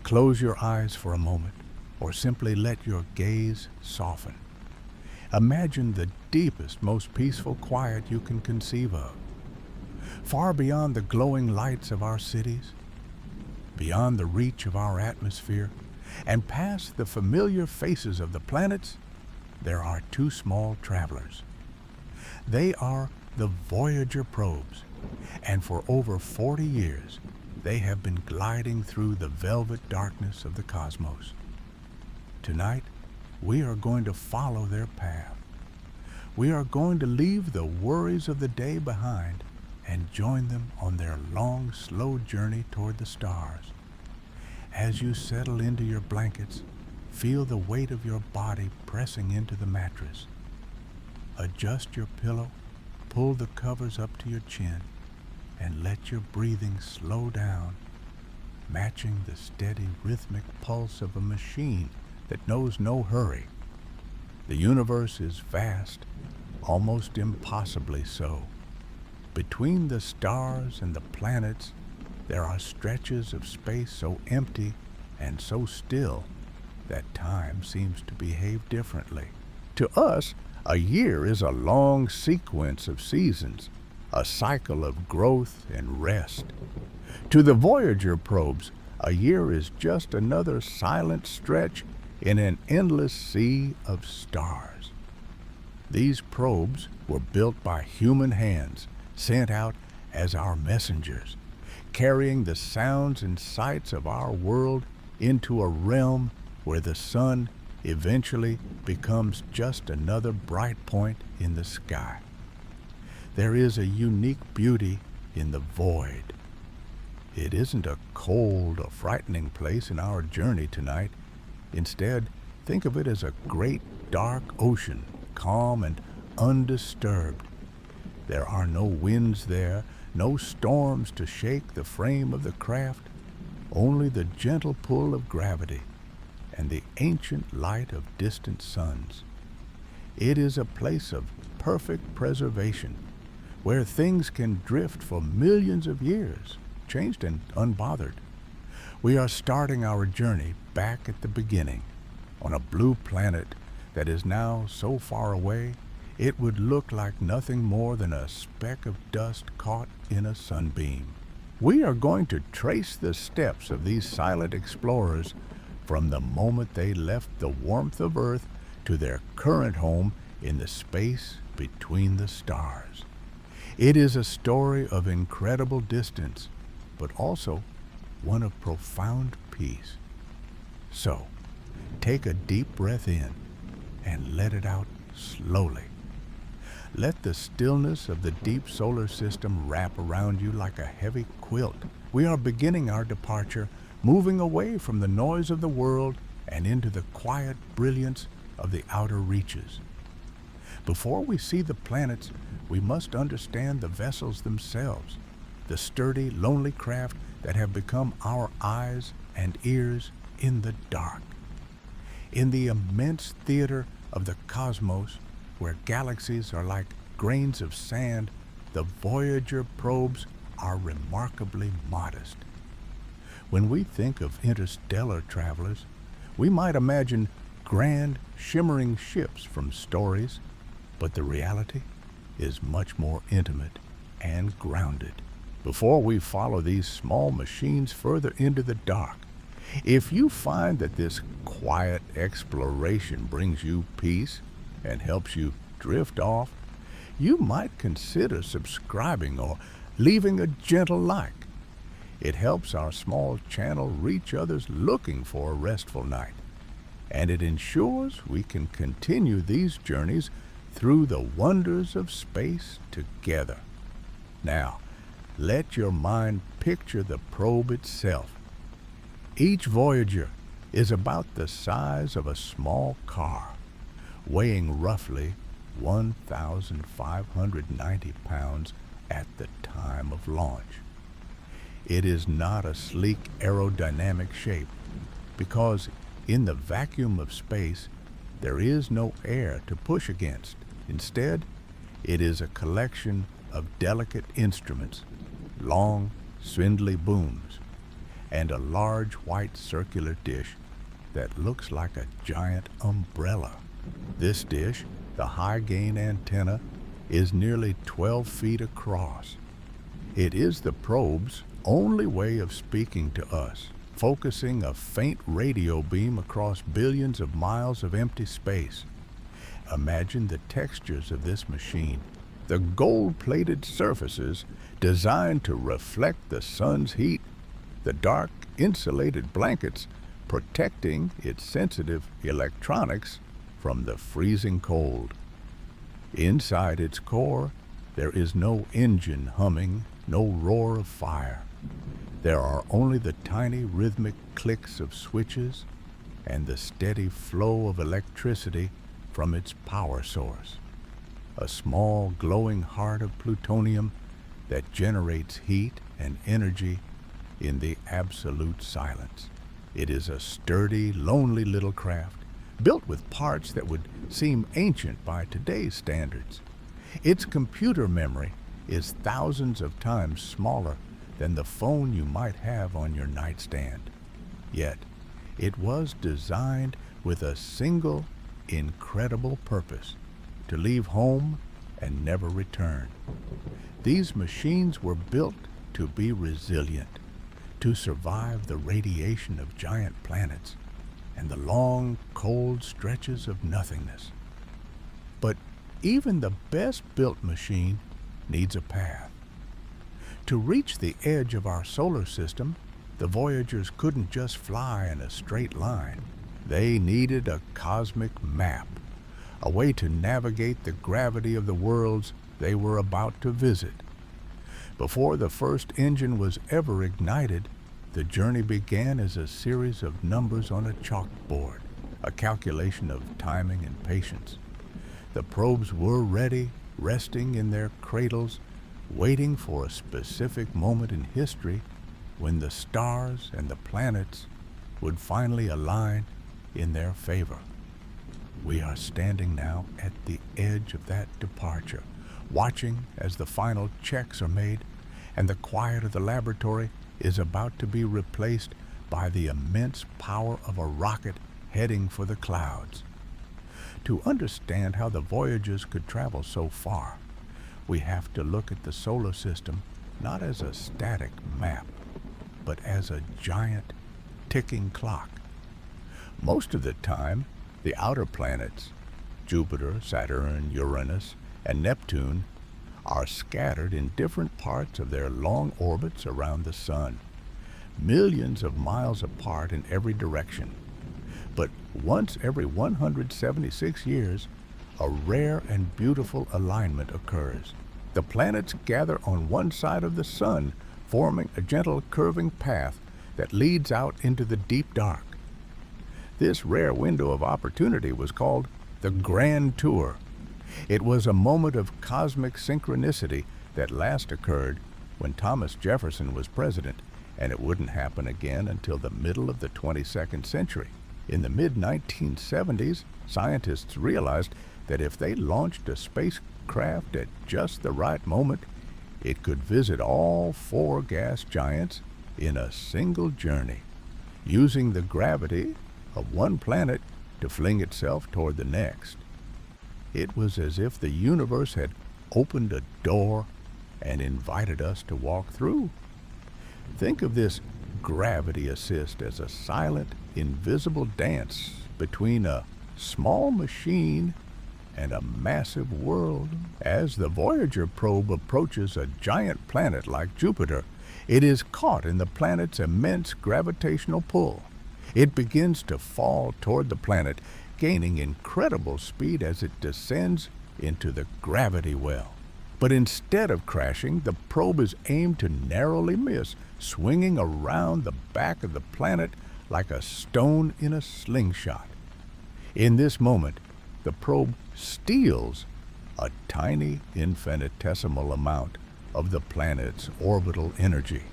Close your eyes for a moment, or simply let your gaze soften. Imagine the deepest, most peaceful quiet you can conceive of. Far beyond the glowing lights of our cities, beyond the reach of our atmosphere, and past the familiar faces of the planets, there are two small travelers. They are the Voyager probes, and for over 40 years, they have been gliding through the velvet darkness of the cosmos. Tonight, we are going to follow their path. We are going to leave the worries of the day behind and join them on their long, slow journey toward the stars. As you settle into your blankets, feel the weight of your body pressing into the mattress. Adjust your pillow, pull the covers up to your chin, and let your breathing slow down, matching the steady rhythmic pulse of a machine that knows no hurry. The universe is vast, almost impossibly so. Between the stars and the planets, there are stretches of space so empty and so still that time seems to behave differently. To us, a year is a long sequence of seasons, a cycle of growth and rest. To the Voyager probes, a year is just another silent stretch in an endless sea of stars. These probes were built by human hands, sent out as our messengers, carrying the sounds and sights of our world into a realm where the sun eventually becomes just another bright point in the sky. There is a unique beauty in the void. It isn't a cold or frightening place in our journey tonight. Instead, think of it as a great dark ocean, calm and undisturbed. There are no winds there, no storms to shake the frame of the craft, only the gentle pull of gravity and the ancient light of distant suns. It is a place of perfect preservation, where things can drift for millions of years, changed and unbothered. We are starting our journey back at the beginning, on a blue planet that is now so far away it would look like nothing more than a speck of dust caught in a sunbeam. We are going to trace the steps of these silent explorers from the moment they left the warmth of Earth to their current home in the space between the stars. It is a story of incredible distance, but also one of profound peace. So, take a deep breath in and let it out slowly. Let the stillness of the deep solar system wrap around you like a heavy quilt. We are beginning our departure, moving away from the noise of the world and into the quiet brilliance of the outer reaches. Before we see the planets, we must understand the vessels themselves, the sturdy, lonely craft that have become our eyes and ears in the dark. In the immense theater of the cosmos, where galaxies are like grains of sand, the Voyager probes are remarkably modest. When we think of interstellar travelers, we might imagine grand, shimmering ships from stories, but the reality is much more intimate and grounded. Before we follow these small machines further into the dark, if you find that this quiet exploration brings you peace and helps you drift off, you might consider subscribing or leaving a gentle like. It helps our small channel reach others looking for a restful night, and it ensures we can continue these journeys through the wonders of space together. Now, let your mind picture the probe itself. Each Voyager is about the size of a small car, weighing roughly 1,590 pounds at the time of launch. It is not a sleek aerodynamic shape because in the vacuum of space there is no air to push against. Instead, it is a collection of delicate instruments, long, spindly booms, and a large white circular dish that looks like a giant umbrella. This dish, the high-gain antenna, is nearly 12 feet across. It is the probe's only way of speaking to us, focusing a faint radio beam across billions of miles of empty space. Imagine the textures of this machine, the gold-plated surfaces designed to reflect the sun's heat, the dark, insulated blankets protecting its sensitive electronics from the freezing cold. Inside its core, there is no engine humming, no roar of fire. There are only the tiny rhythmic clicks of switches and the steady flow of electricity from its power source, a small glowing heart of plutonium that generates heat and energy in the absolute silence. It is a sturdy, lonely little craft, built with parts that would seem ancient by today's standards. Its computer memory is thousands of times smaller than the phone you might have on your nightstand. Yet, it was designed with a single, incredible purpose: to leave home and never return. These machines were built to be resilient, to survive the radiation of giant planets and the long, cold stretches of nothingness. But even the best-built machine needs a path. To reach the edge of our solar system, the Voyagers couldn't just fly in a straight line. They needed a cosmic map, a way to navigate the gravity of the worlds they were about to visit. Before the first engine was ever ignited, the journey began as a series of numbers on a chalkboard, a calculation of timing and patience. The probes were ready, resting in their cradles, waiting for a specific moment in history when the stars and the planets would finally align in their favor. We are standing now at the edge of that departure, watching as the final checks are made and the quiet of the laboratory is about to be replaced by the immense power of a rocket heading for the clouds. To understand how the Voyagers could travel so far, we have to look at the solar system not as a static map, but as a giant ticking clock. Most of the time, the outer planets, Jupiter, Saturn, Uranus, and Neptune, are scattered in different parts of their long orbits around the sun, millions of miles apart in every direction. But once every 176 years, a rare and beautiful alignment occurs. The planets gather on one side of the sun, forming a gentle curving path that leads out into the deep dark. This rare window of opportunity was called the Grand Tour. It was a moment of cosmic synchronicity that last occurred when Thomas Jefferson was president, and it wouldn't happen again until the middle of the 22nd century. In the mid-1970s, scientists realized that if they launched a spacecraft at just the right moment, it could visit all four gas giants in a single journey, using the gravity of one planet to fling itself toward the next. It was as if the universe had opened a door and invited us to walk through. Think of this gravity assist as a silent, invisible dance between a small machine and a massive world. As the Voyager probe approaches a giant planet like Jupiter, it is caught in the planet's immense gravitational pull. It begins to fall toward the planet, gaining incredible speed as it descends into the gravity well. But instead of crashing, the probe is aimed to narrowly miss, swinging around the back of the planet like a stone in a slingshot. In this moment, the probe steals a tiny infinitesimal amount of the planet's orbital energy.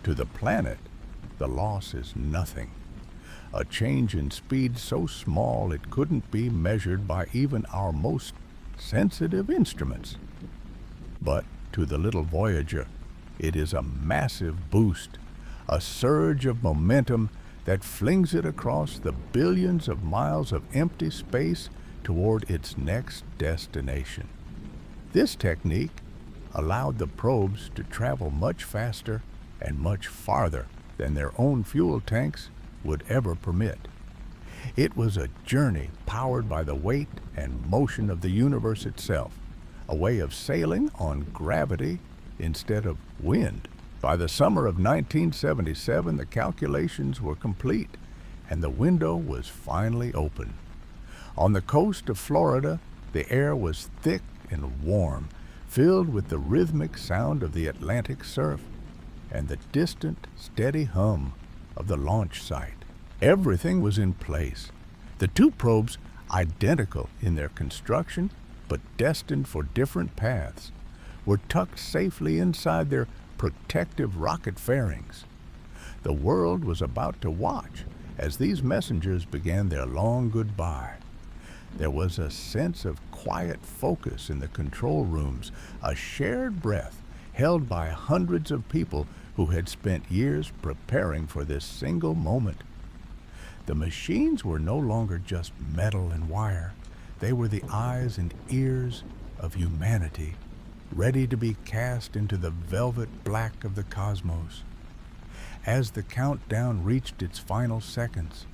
To the planet, the loss is nothing. A change in speed so small it couldn't be measured by even our most sensitive instruments. But to the little Voyager, it is a massive boost, a surge of momentum that flings it across the billions of miles of empty space toward its next destination. This technique allowed the probes to travel much faster and much farther than their own fuel tanks would ever permit. It was a journey powered by the weight and motion of the universe itself, a way of sailing on gravity instead of wind. By the summer of 1977, the calculations were complete, and the window was finally open. On the coast of Florida, the air was thick and warm, filled with the rhythmic sound of the Atlantic surf and the distant, steady hum of the launch site. Everything was in place. The two probes, identical in their construction but destined for different paths, were tucked safely inside their protective rocket fairings. The world was about to watch as these messengers began their long goodbye. There was a sense of quiet focus in the control rooms, a shared breath held by hundreds of people who had spent years preparing for this single moment. The machines were no longer just metal and wire. They were the eyes and ears of humanity, ready to be cast into the velvet black of the cosmos. As the countdown reached its final seconds,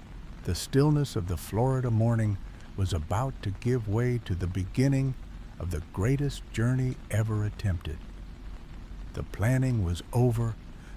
the stillness of the Florida morning was about to give way to the beginning of the greatest journey ever attempted. The planning was over.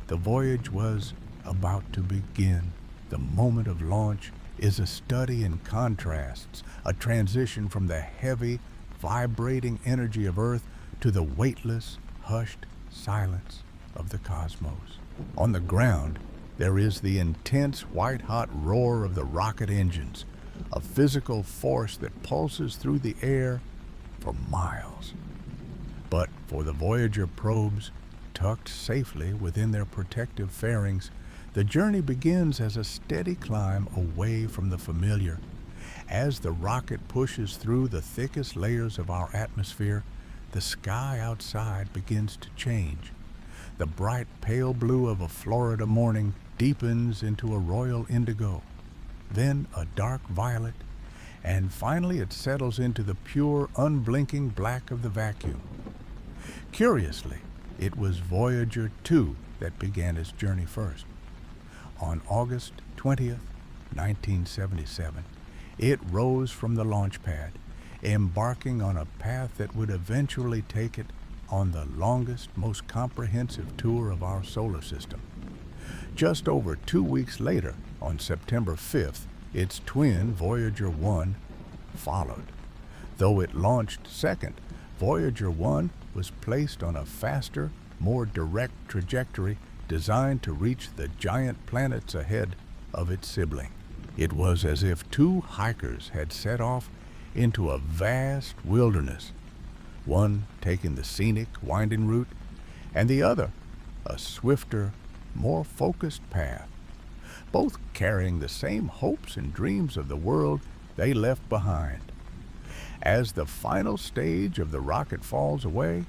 The voyage was about to begin. The moment of launch is a study in contrasts, a transition from the heavy, vibrating energy of Earth to the weightless, hushed silence of the cosmos. On the ground, there is the intense white-hot roar of the rocket engines, a physical force that pulses through the air for miles. But for the Voyager probes, tucked safely within their protective fairings, the journey begins as a steady climb away from the familiar. As the rocket pushes through the thickest layers of our atmosphere, the sky outside begins to change. The bright pale blue of a Florida morning deepens into a royal indigo, then a dark violet, and finally it settles into the pure, unblinking black of the vacuum. Curiously, it was Voyager 2 that began its journey first. On August 20th, 1977, it rose from the launch pad, embarking on a path that would eventually take it on the longest, most comprehensive tour of our solar system. Just over 2 weeks later, on September 5th, its twin, Voyager 1, followed. Though it launched second, Voyager 1 was placed on a faster, more direct trajectory designed to reach the giant planets ahead of its sibling. It was as if two hikers had set off into a vast wilderness, one taking the scenic, winding route, and the other a swifter, more focused path, both carrying the same hopes and dreams of the world they left behind. As the final stage of the rocket falls away,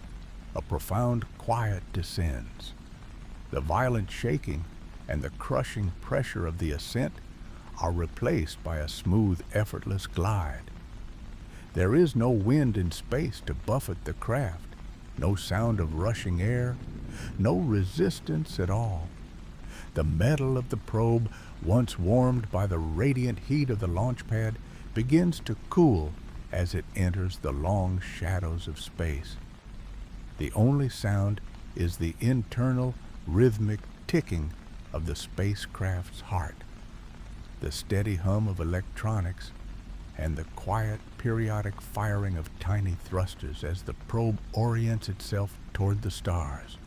a profound quiet descends. The violent shaking and the crushing pressure of the ascent are replaced by a smooth, effortless glide. There is no wind in space to buffet the craft, no sound of rushing air, no resistance at all. The metal of the probe, once warmed by the radiant heat of the launch pad, begins to cool as it enters the long shadows of space. The only sound is the internal, rhythmic ticking of the spacecraft's heart, the steady hum of electronics, and the quiet, periodic firing of tiny thrusters as the probe orients itself toward the stars.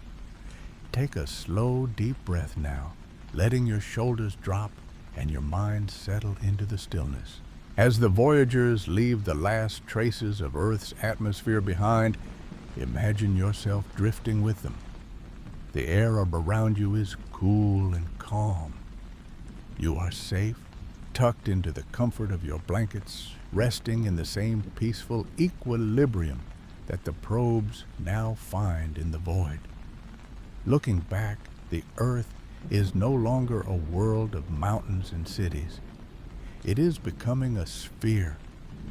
Take a slow, deep breath now, letting your shoulders drop and your mind settle into the stillness. As the Voyagers leave the last traces of Earth's atmosphere behind, imagine yourself drifting with them. The air around you is cool and calm. You are safe, tucked into the comfort of your blankets, resting in the same peaceful equilibrium that the probes now find in the void. Looking back, the Earth is no longer a world of mountains and cities. It is becoming a sphere,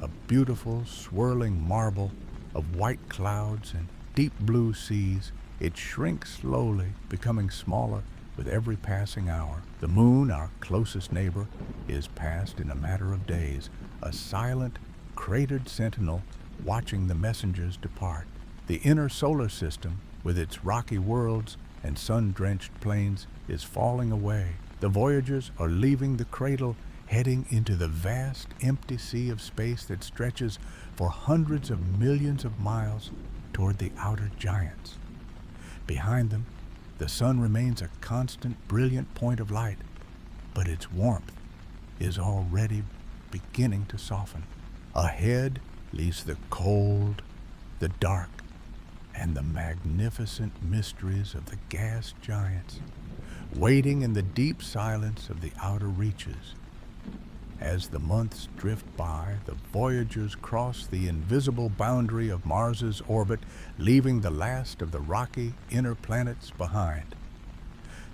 a beautiful, swirling marble of white clouds and deep blue seas. It shrinks slowly, becoming smaller with every passing hour. The moon, our closest neighbor, is passed in a matter of days, a silent, cratered sentinel watching the messengers depart. The inner solar system, with its rocky worlds and sun-drenched plains, is falling away. The Voyagers are leaving the cradle, heading into the vast, empty sea of space that stretches for hundreds of millions of miles toward the outer giants. Behind them, the sun remains a constant, brilliant point of light, but its warmth is already beginning to soften. Ahead lies the cold, the dark, and the magnificent mysteries of the gas giants, waiting in the deep silence of the outer reaches. As the months drift by, the Voyagers cross the invisible boundary of Mars's orbit, leaving the last of the rocky inner planets behind.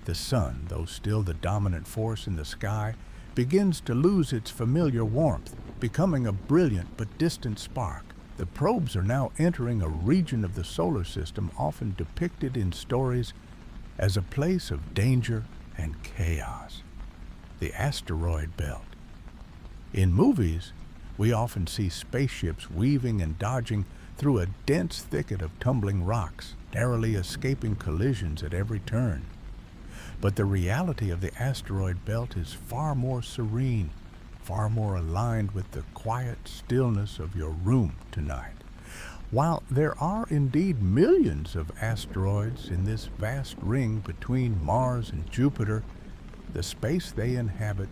The sun, though still the dominant force in the sky, begins to lose its familiar warmth, becoming a brilliant but distant spark. The probes are now entering a region of the solar system often depicted in stories as a place of danger and chaos: the asteroid belt. In movies, we often see spaceships weaving and dodging through a dense thicket of tumbling rocks, narrowly escaping collisions at every turn. But the reality of the asteroid belt is far more serene, far more aligned with the quiet stillness of your room tonight. While there are indeed millions of asteroids in this vast ring between Mars and Jupiter, the space they inhabit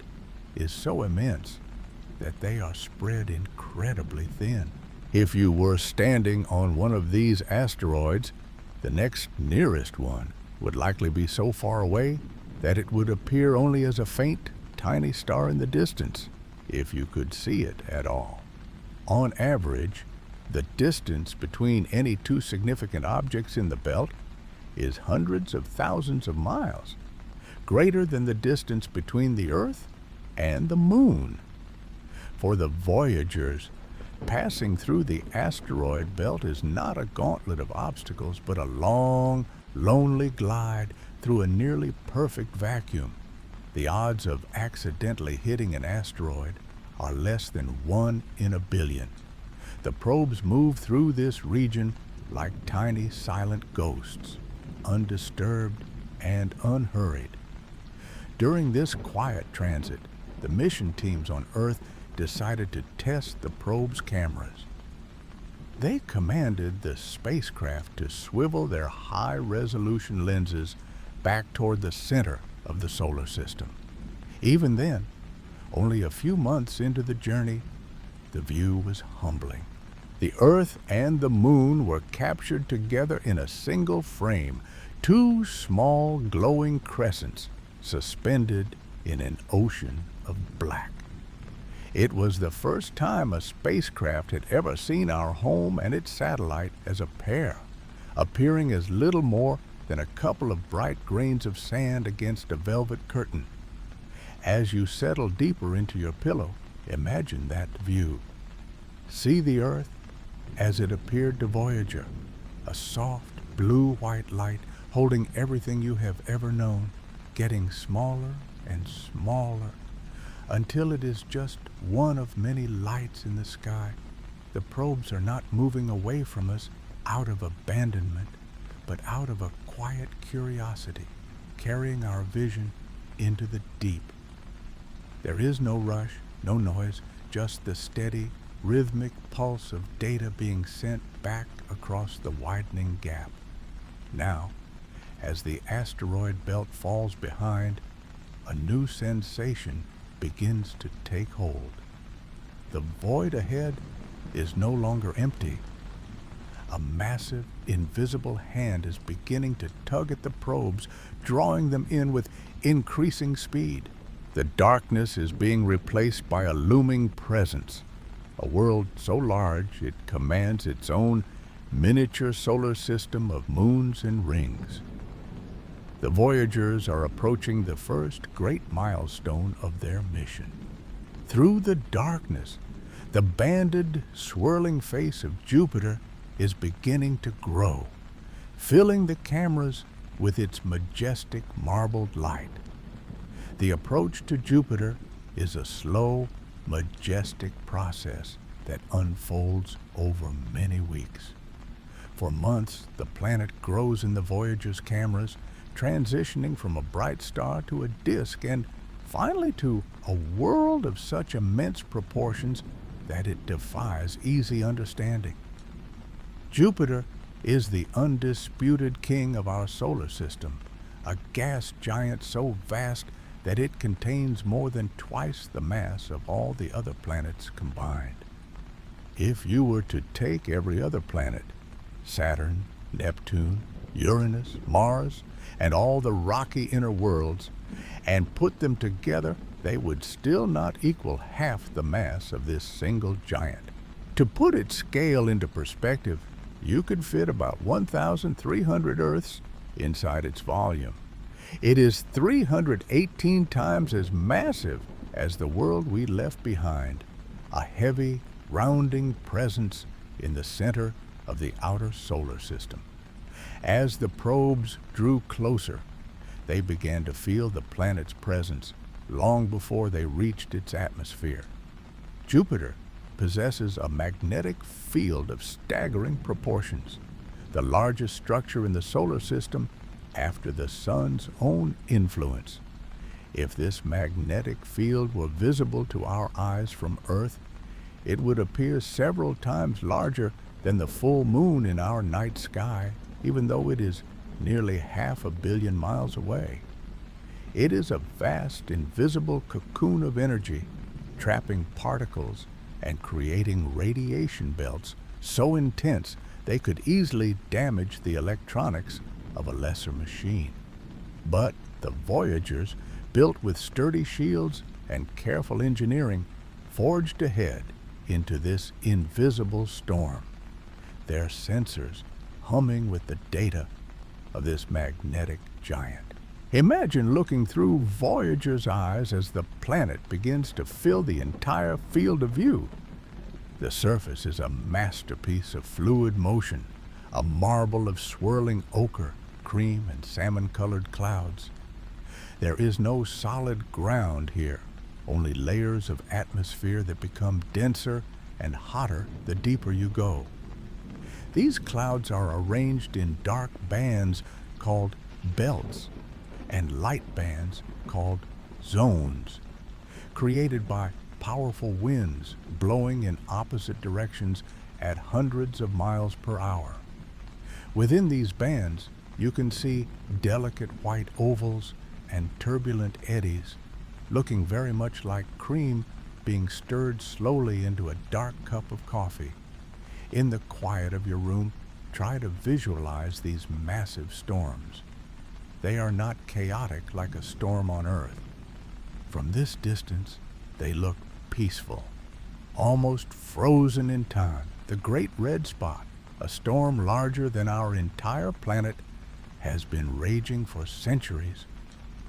is so immense that they are spread incredibly thin. If you were standing on one of these asteroids, the next nearest one would likely be so far away that it would appear only as a faint, tiny star in the distance, if you could see it at all. On average, the distance between any two significant objects in the belt is hundreds of thousands of miles, greater than the distance between the Earth and the Moon. For the Voyagers, passing through the asteroid belt is not a gauntlet of obstacles, but a long, lonely glide through a nearly perfect vacuum. The odds of accidentally hitting an asteroid are less than 1 in a billion. The probes move through this region like tiny, silent ghosts, undisturbed and unhurried. During this quiet transit, the mission teams on Earth decided to test the probe's cameras. They commanded the spacecraft to swivel their high-resolution lenses back toward the center of the solar system. Even then, only a few months into the journey, the view was humbling. The Earth and the Moon were captured together in a single frame, two small glowing crescents suspended in an ocean of black. It was the first time a spacecraft had ever seen our home and its satellite as a pair, appearing as little more than a couple of bright grains of sand against a velvet curtain. As you settle deeper into your pillow, imagine that view. See the Earth as it appeared to Voyager, a soft, blue-white light holding everything you have ever known, getting smaller and smaller, until it is just one of many lights in the sky. The probes are not moving away from us out of abandonment, but out of a quiet curiosity, carrying our vision into the deep. There is no rush, no noise, just the steady, rhythmic pulse of data being sent back across the widening gap. Now, as the asteroid belt falls behind, a new sensation begins to take hold. The void ahead is no longer empty. A massive, invisible hand is beginning to tug at the probes, drawing them in with increasing speed. The darkness is being replaced by a looming presence, a world so large it commands its own miniature solar system of moons and rings. The Voyagers are approaching the first great milestone of their mission. Through the darkness, the banded, swirling face of Jupiter is beginning to grow, filling the cameras with its majestic marbled light. The approach to Jupiter is a slow, majestic process that unfolds over many weeks. For months, the planet grows in the Voyager's cameras, transitioning from a bright star to a disk and finally to a world of such immense proportions that it defies easy understanding. Jupiter is the undisputed king of our solar system, a gas giant so vast that it contains more than twice the mass of all the other planets combined. If you were to take every other planet, Saturn, Neptune, Uranus, Mars, and all the rocky inner worlds, and put them together, they would still not equal half the mass of this single giant. To put its scale into perspective, you could fit about 1,300 Earths inside its volume. It is 318 times as massive as the world we left behind, a heavy, rounding presence in the center of the outer solar system. As the probes drew closer, they began to feel the planet's presence long before they reached its atmosphere. Jupiter possesses a magnetic field of staggering proportions, the largest structure in the solar system after the sun's own influence. If this magnetic field were visible to our eyes from Earth, it would appear several times larger than the full moon in our night sky, even though it is nearly 500 million miles away. It is a vast, invisible cocoon of energy, trapping particles and creating radiation belts so intense they could easily damage the electronics of a lesser machine. But the Voyagers, built with sturdy shields and careful engineering, forged ahead into this invisible storm, their sensors humming with the data of this magnetic giant. Imagine looking through Voyager's eyes as the planet begins to fill the entire field of view. The surface is a masterpiece of fluid motion, a marble of swirling ochre, cream, and salmon-colored clouds. There is no solid ground here, only layers of atmosphere that become denser and hotter the deeper you go. These clouds are arranged in dark bands called belts and light bands called zones, created by powerful winds blowing in opposite directions at hundreds of miles per hour. Within these bands, you can see delicate white ovals and turbulent eddies, looking very much like cream being stirred slowly into a dark cup of coffee. In the quiet of your room, try to visualize these massive storms. They are not chaotic like a storm on Earth. From this distance, they look peaceful, almost frozen in time. The Great Red Spot, a storm larger than our entire planet, has been raging for centuries,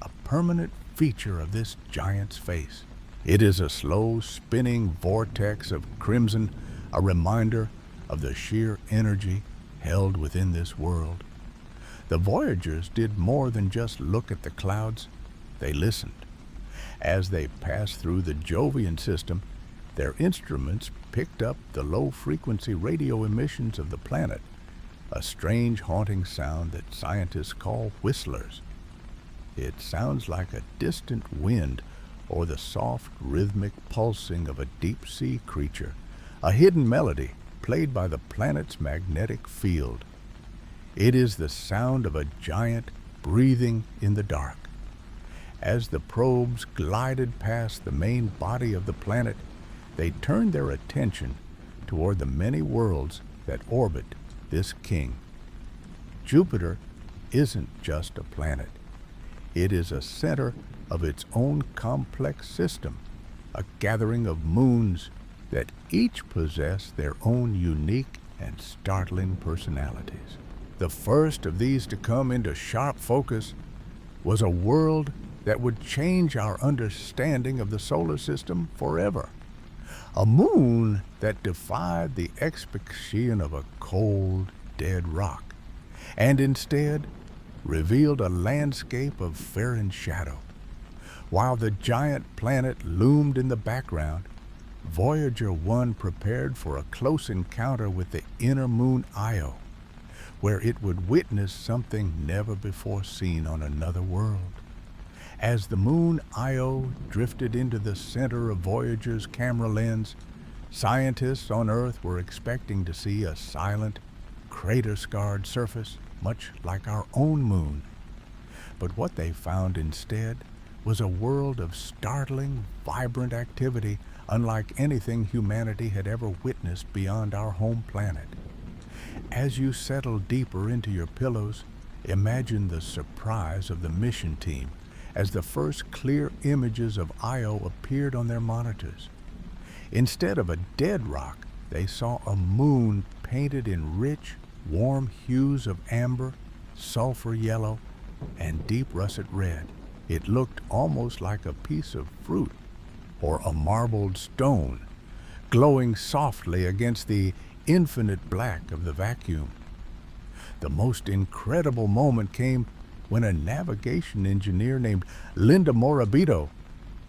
a permanent feature of this giant's face. It is a slow, spinning vortex of crimson, a reminder of the sheer energy held within this world. The Voyagers did more than just look at the clouds. They listened. As they passed through the Jovian system, their instruments picked up the low-frequency radio emissions of the planet, a strange haunting sound that scientists call whistlers. It sounds like a distant wind or the soft rhythmic pulsing of a deep-sea creature, a hidden melody played by the planet's magnetic field. It is the sound of a giant breathing in the dark. As the probes glided past the main body of the planet, they turned their attention toward the many worlds that orbit this king. Jupiter isn't just a planet. It is a center of its own complex system, a gathering of moons that each possess their own unique and startling personalities. The first of these to come into sharp focus was a world that would change our understanding of the solar system forever. A moon that defied the expectation of a cold, dead rock, and instead revealed a landscape of ferine shadow. While the giant planet loomed in the background, Voyager 1 prepared for a close encounter with the inner moon Io, where it would witness something never before seen on another world. As the moon Io drifted into the center of Voyager's camera lens, scientists on Earth were expecting to see a silent, crater-scarred surface, much like our own moon. But what they found instead was a world of startling, vibrant activity unlike anything humanity had ever witnessed beyond our home planet. As you settle deeper into your pillows, imagine the surprise of the mission team as the first clear images of Io appeared on their monitors. Instead of a dead rock, they saw a moon painted in rich, warm hues of amber, sulfur yellow, and deep russet red. It looked almost like a piece of fruit or a marbled stone, glowing softly against the infinite black of the vacuum. The most incredible moment came when a navigation engineer named Linda Morabito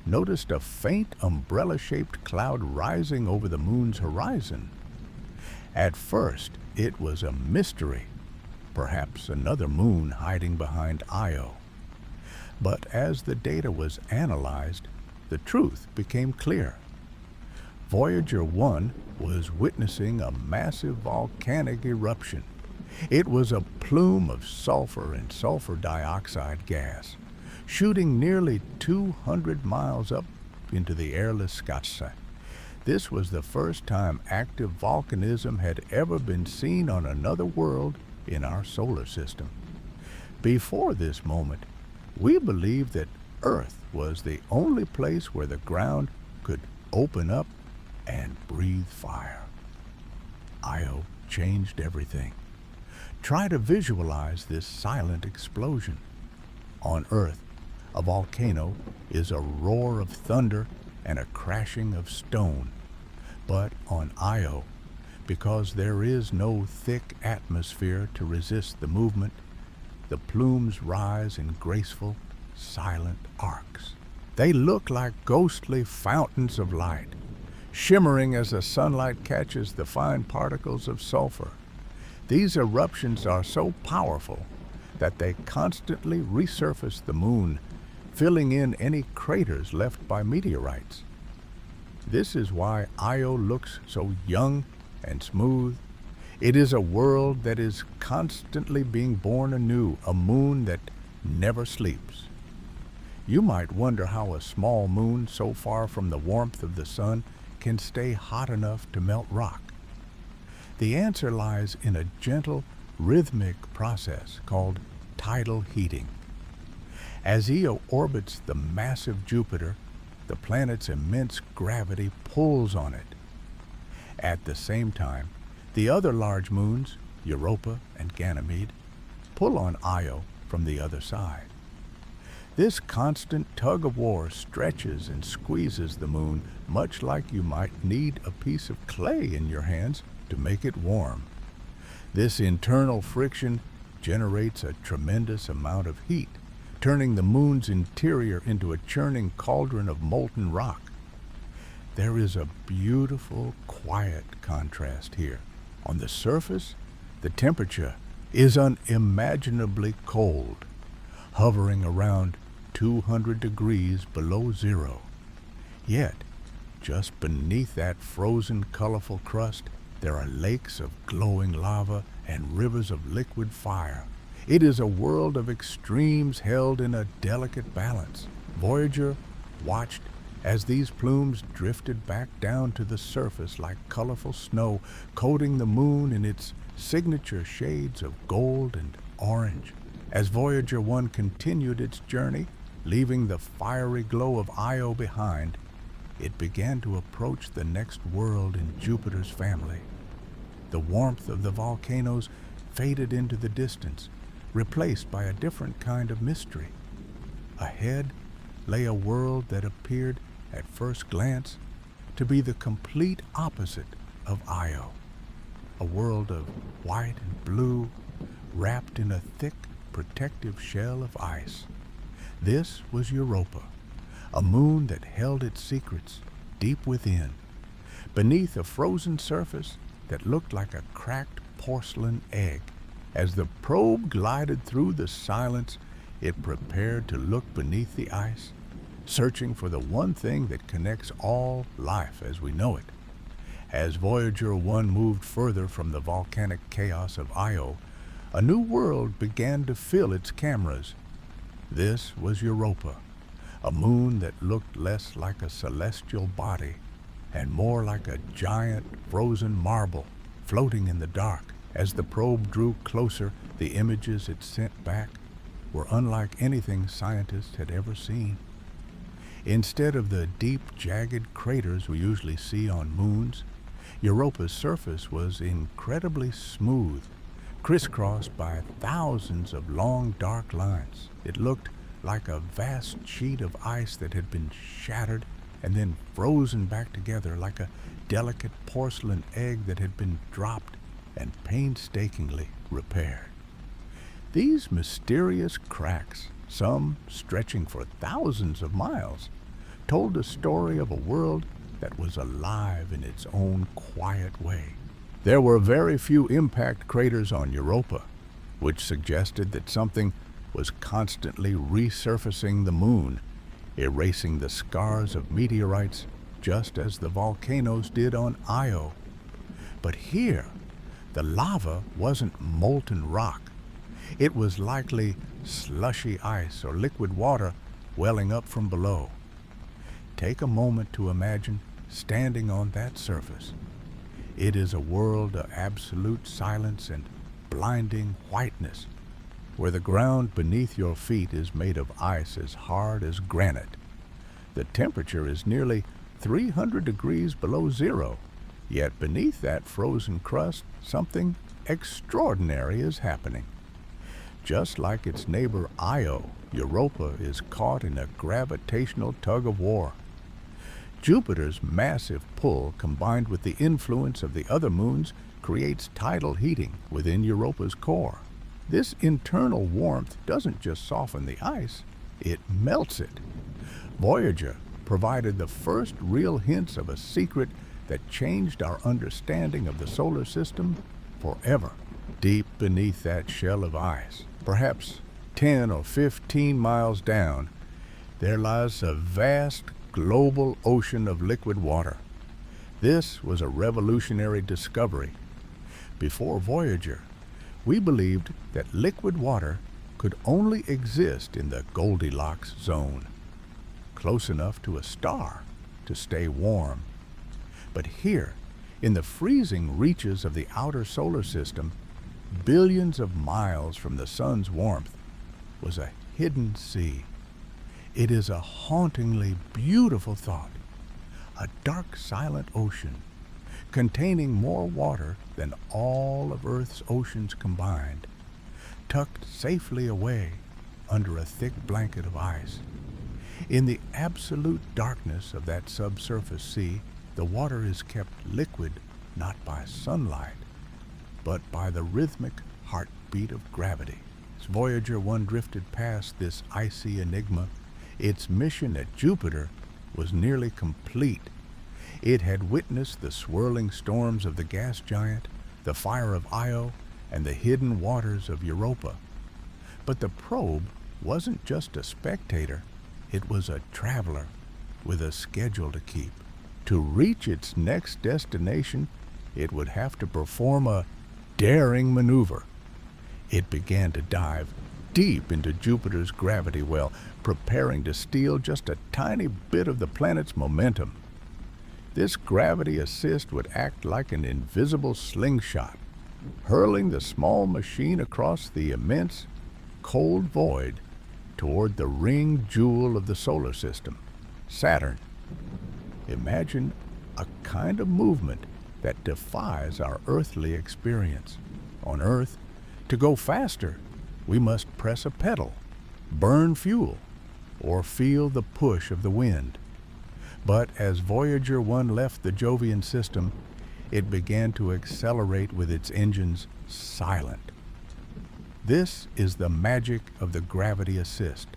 noticed a faint umbrella-shaped cloud rising over the moon's horizon. At first, it was a mystery, perhaps another moon hiding behind Io. But as the data was analyzed, the truth became clear. Voyager 1 was witnessing a massive volcanic eruption. It was a plume of sulfur and sulfur dioxide gas, shooting nearly 200 miles up into the airless sky. This was the first time active volcanism had ever been seen on another world in our solar system. Before this moment, we believed that Earth was the only place where the ground could open up and breathe fire. Io changed everything. Try to visualize this silent explosion. On Earth, a volcano is a roar of thunder and a crashing of stone. But on Io, because there is no thick atmosphere to resist the movement, the plumes rise in graceful, silent arcs. They look like ghostly fountains of light, shimmering as the sunlight catches the fine particles of sulfur. These eruptions are so powerful that they constantly resurface the moon, filling in any craters left by meteorites. This is why Io looks so young and smooth. It is a world that is constantly being born anew, a moon that never sleeps. You might wonder how a small moon so far from the warmth of the sun can stay hot enough to melt rock. The answer lies in a gentle, rhythmic process called tidal heating. As Io orbits the massive Jupiter, the planet's immense gravity pulls on it. At the same time, the other large moons, Europa and Ganymede, pull on Io from the other side. This constant tug-of-war stretches and squeezes the moon, much like you might need a piece of clay in your hands to make it warm. This internal friction generates a tremendous amount of heat, turning the moon's interior into a churning cauldron of molten rock. There is a beautiful, quiet contrast here. On the surface, the temperature is unimaginably cold, hovering around 200 degrees below zero. Yet, just beneath that frozen, colorful crust, there are lakes of glowing lava and rivers of liquid fire. It is a world of extremes held in a delicate balance. Voyager watched as these plumes drifted back down to the surface like colorful snow, coating the moon in its signature shades of gold and orange. As Voyager 1 continued its journey, leaving the fiery glow of Io behind, it began to approach the next world in Jupiter's family. The warmth of the volcanoes faded into the distance, replaced by a different kind of mystery. Ahead lay a world that appeared, at first glance, to be the complete opposite of Io. A world of white and blue, wrapped in a thick, protective shell of ice. This was Europa, a moon that held its secrets deep within, beneath a frozen surface that looked like a cracked porcelain egg. As the probe glided through the silence, it prepared to look beneath the ice, searching for the one thing that connects all life as we know it. As Voyager 1 moved further from the volcanic chaos of Io, a new world began to fill its cameras. This was Europa, a moon that looked less like a celestial body and more like a giant frozen marble floating in the dark. As the probe drew closer, the images it sent back were unlike anything scientists had ever seen. Instead of the deep, jagged craters we usually see on moons, Europa's surface was incredibly smooth, crisscrossed by thousands of long, dark lines. It looked like a vast sheet of ice that had been shattered and then frozen back together, like a delicate porcelain egg that had been dropped and painstakingly repaired. These mysterious cracks, some stretching for thousands of miles, told a story of a world that was alive in its own quiet way. There were very few impact craters on Europa, which suggested that something was constantly resurfacing the moon, erasing the scars of meteorites just as the volcanoes did on Io. But here, the lava wasn't molten rock. It was likely slushy ice or liquid water welling up from below. Take a moment to imagine standing on that surface. It is a world of absolute silence and blinding whiteness, where the ground beneath your feet is made of ice as hard as granite. The temperature is nearly 300 degrees below zero, yet beneath that frozen crust, something extraordinary is happening. Just like its neighbor Io, Europa is caught in a gravitational tug-of-war. Jupiter's massive pull, combined with the influence of the other moons, creates tidal heating within Europa's core. This internal warmth doesn't just soften the ice, it melts it. Voyager provided the first real hints of a secret that changed our understanding of the solar system forever. Deep beneath that shell of ice, perhaps 10 or 15 miles down, there lies a vast global ocean of liquid water. This was a revolutionary discovery. Before Voyager, we believed that liquid water could only exist in the Goldilocks zone, close enough to a star to stay warm. But here, in the freezing reaches of the outer solar system, billions of miles from the sun's warmth, was a hidden sea. It is a hauntingly beautiful thought, a dark, silent ocean containing more water than all of Earth's oceans combined, tucked safely away under a thick blanket of ice. In the absolute darkness of that subsurface sea, the water is kept liquid not by sunlight, but by the rhythmic heartbeat of gravity. As Voyager 1 drifted past this icy enigma, its mission at Jupiter was nearly complete. It had witnessed the swirling storms of the gas giant, the fire of Io, and the hidden waters of Europa. But the probe wasn't just a spectator, it was a traveler with a schedule to keep. To reach its next destination, it would have to perform a daring maneuver. It began to dive deep into Jupiter's gravity well, preparing to steal just a tiny bit of the planet's momentum. This gravity assist would act like an invisible slingshot, hurling the small machine across the immense, cold void toward the ring jewel of the solar system, Saturn. Imagine a kind of movement that defies our earthly experience. On Earth, to go faster, we must press a pedal, burn fuel, or feel the push of the wind. But as Voyager 1 left the Jovian system, it began to accelerate with its engines silent. This is the magic of the gravity assist,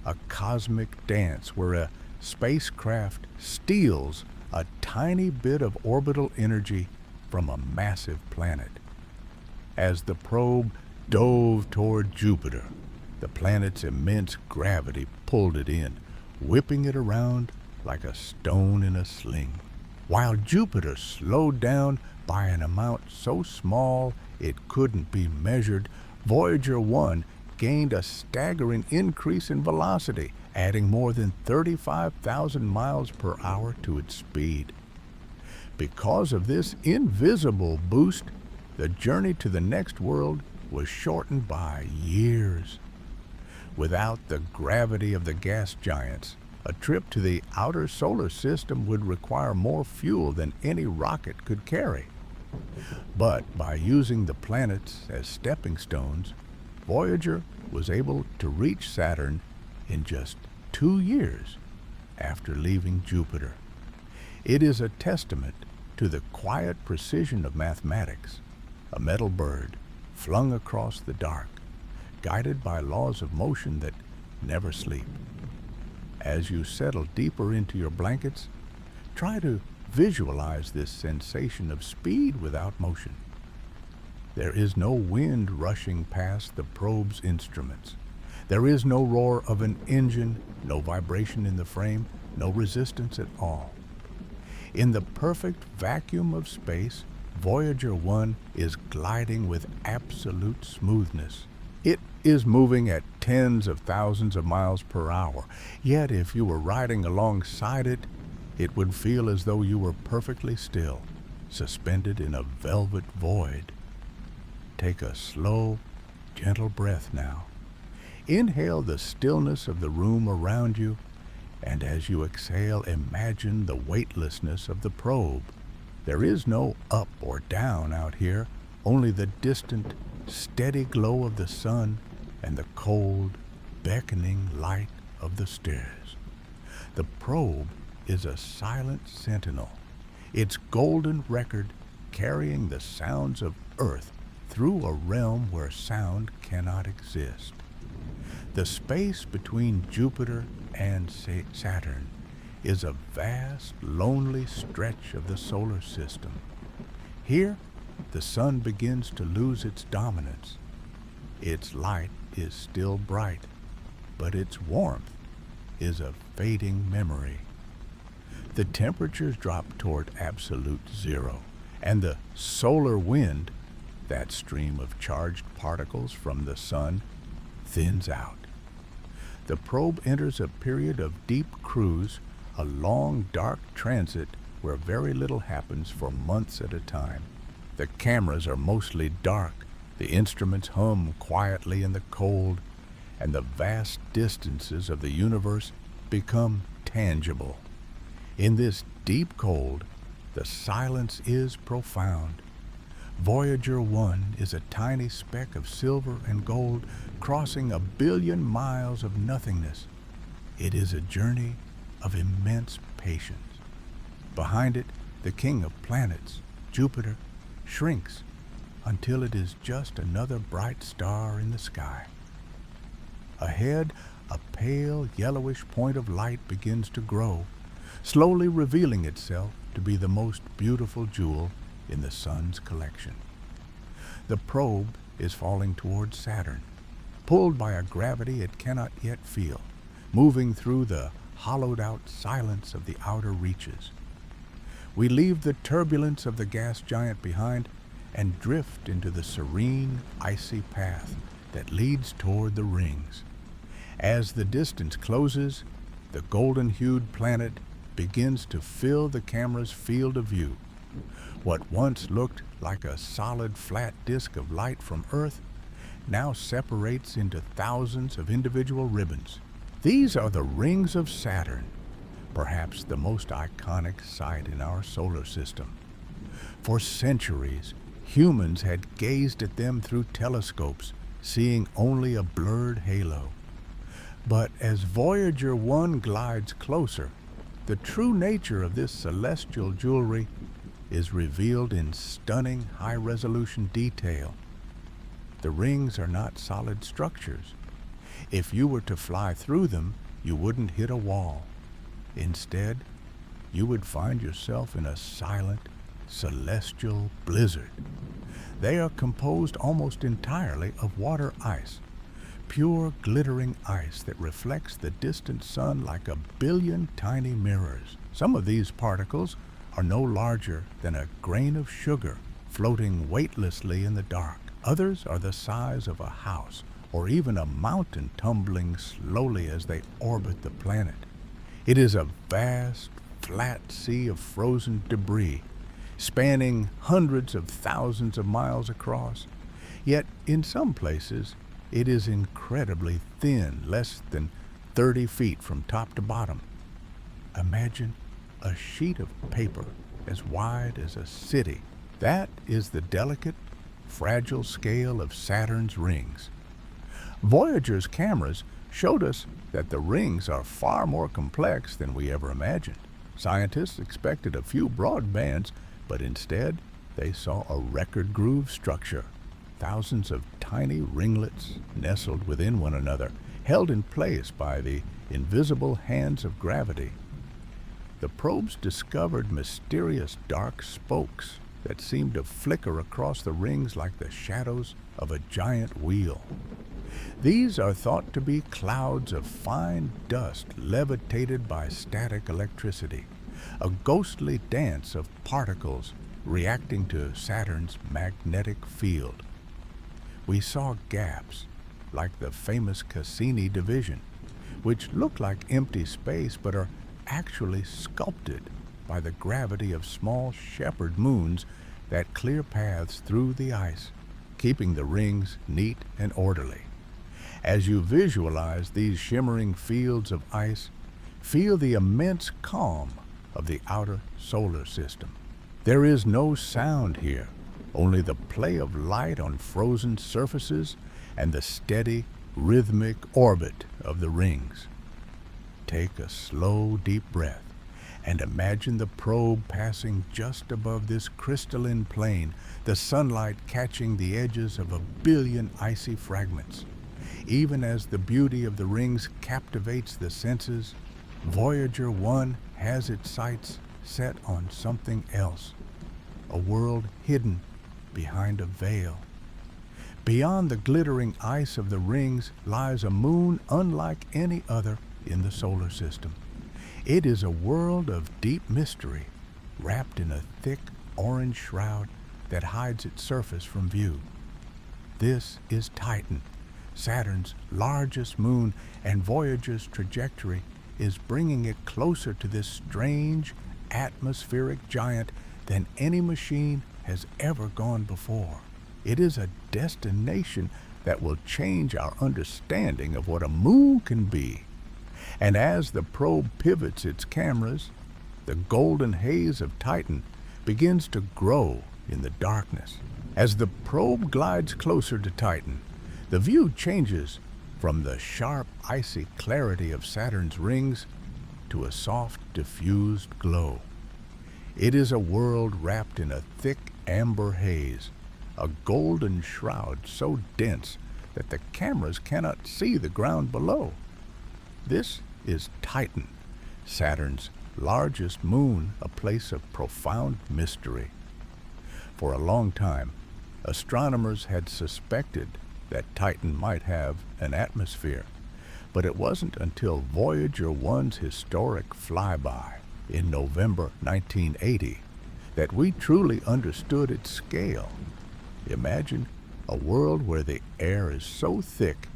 a cosmic dance where a spacecraft steals a tiny bit of orbital energy from a massive planet. As the probe dove toward Jupiter, the planet's immense gravity pulled it in, whipping it around like a stone in a sling, while Jupiter slowed down by an amount so small it couldn't be measured. Voyager 1 gained a staggering increase in velocity, adding more than 35,000 miles per hour to its speed. Because of this invisible boost, the journey to the next world was shortened by years. Without the gravity of the gas giants, a trip to the outer solar system would require more fuel than any rocket could carry. But by using the planets as stepping stones, Voyager was able to reach Saturn in just 2 years after leaving Jupiter. It is a testament to the quiet precision of mathematics, a metal bird flung across the dark, guided by laws of motion that never sleep. As you settle deeper into your blankets, try to visualize this sensation of speed without motion. There is no wind rushing past the probe's instruments. There is no roar of an engine, no vibration in the frame, no resistance at all. In the perfect vacuum of space, Voyager 1 is gliding with absolute smoothness. It is moving at tens of thousands of miles per hour, yet if you were riding alongside it, it would feel as though you were perfectly still, suspended in a velvet void. Take a slow, gentle breath now. Inhale the stillness of the room around you, and as you exhale, imagine the weightlessness of the probe. There is no up or down out here, only the distant, steady glow of the sun and the cold, beckoning light of the stars. The probe is a silent sentinel, its golden record carrying the sounds of Earth through a realm where sound cannot exist. The space between Jupiter and Saturn is a vast, lonely stretch of the solar system. Here, the sun begins to lose its dominance. Its light is still bright, but its warmth is a fading memory. The temperatures drop toward absolute zero, and the solar wind, that stream of charged particles from the sun, thins out. The probe enters a period of deep cruise, a long, dark transit where very little happens for months at a time. The cameras are mostly dark, the instruments hum quietly in the cold, and the vast distances of the universe become tangible. In this deep cold, the silence is profound. Voyager 1 is a tiny speck of silver and gold crossing 1 billion miles of nothingness. It is a journey of immense patience. Behind it, the king of planets, Jupiter, shrinks until it is just another bright star in the sky. Ahead, a pale yellowish point of light begins to grow, slowly revealing itself to be the most beautiful jewel in the sun's collection. The probe is falling towards Saturn, pulled by a gravity it cannot yet feel, moving through the hollowed-out silence of the outer reaches. We leave the turbulence of the gas giant behind and drift into the serene, icy path that leads toward the rings. As the distance closes, the golden-hued planet begins to fill the camera's field of view. What once looked like a solid flat disk of light from Earth now separates into thousands of individual ribbons. These are the rings of Saturn, perhaps the most iconic sight in our solar system. For centuries, humans had gazed at them through telescopes, seeing only a blurred halo. But as Voyager 1 glides closer, the true nature of this celestial jewelry is revealed in stunning high-resolution detail. The rings are not solid structures. If you were to fly through them, you wouldn't hit a wall. Instead, you would find yourself in a silent, celestial blizzard. They are composed almost entirely of water ice, pure glittering ice that reflects the distant sun like a billion tiny mirrors. Some of these particles are no larger than a grain of sugar floating weightlessly in the dark. Others are the size of a house or even a mountain tumbling slowly as they orbit the planet. It is a vast, flat sea of frozen debris, spanning hundreds of thousands of miles across. Yet, in some places, it is incredibly thin, less than 30 feet from top to bottom. Imagine a sheet of paper as wide as a city. That is the delicate, fragile scale of Saturn's rings. Voyager's cameras showed us that the rings are far more complex than we ever imagined. Scientists expected a few broad bands, but instead they saw a record groove structure. Thousands of tiny ringlets nestled within one another, held in place by the invisible hands of gravity. The probes discovered mysterious dark spokes that seemed to flicker across the rings like the shadows of a giant wheel. These are thought to be clouds of fine dust levitated by static electricity, a ghostly dance of particles reacting to Saturn's magnetic field. We saw gaps, like the famous Cassini division, which look like empty space but are actually sculpted by the gravity of small shepherd moons that clear paths through the ice, keeping the rings neat and orderly. As you visualize these shimmering fields of ice, feel the immense calm of the outer solar system. There is no sound here, only the play of light on frozen surfaces and the steady, rhythmic orbit of the rings. Take a slow, deep breath and imagine the probe passing just above this crystalline plane, the sunlight catching the edges of 1 billion icy fragments. Even as the beauty of the rings captivates the senses, Voyager 1 has its sights set on something else, a world hidden behind a veil. Beyond the glittering ice of the rings lies a moon unlike any other in the solar system. It is a world of deep mystery, wrapped in a thick orange shroud that hides its surface from view. This is Titan, Saturn's largest moon, and Voyager's trajectory is bringing it closer to this strange, atmospheric giant than any machine has ever gone before. It is a destination that will change our understanding of what a moon can be. And as the probe pivots its cameras, the golden haze of Titan begins to grow in the darkness. As the probe glides closer to Titan, the view changes from the sharp, icy clarity of Saturn's rings to a soft, diffused glow. It is a world wrapped in a thick amber haze, a golden shroud so dense that the cameras cannot see the ground below. This is Titan, Saturn's largest moon, a place of profound mystery. For a long time, astronomers had suspected that Titan might have an atmosphere, but it wasn't until Voyager 1's historic flyby in November 1980 that we truly understood its scale. Imagine a world where the air is so thick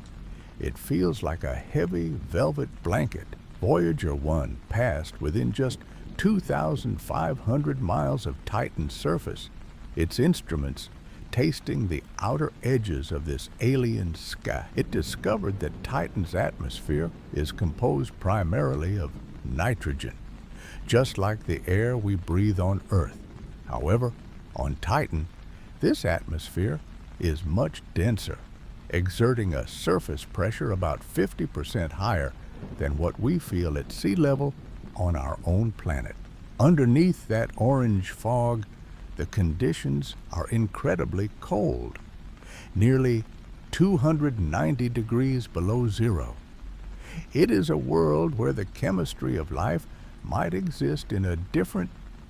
it feels like a heavy velvet blanket. Voyager 1 passed within just 2,500 miles of Titan's surface, its instruments tasting the outer edges of this alien sky. It discovered that Titan's atmosphere is composed primarily of nitrogen, just like the air we breathe on Earth. However, on Titan, this atmosphere is much denser. exerting a surface pressure about 50% higher than what we feel at sea level on our own planet. Underneath that orange fog, the conditions are incredibly cold, nearly 290 degrees below zero. It is a world where the chemistry of life might exist in a different,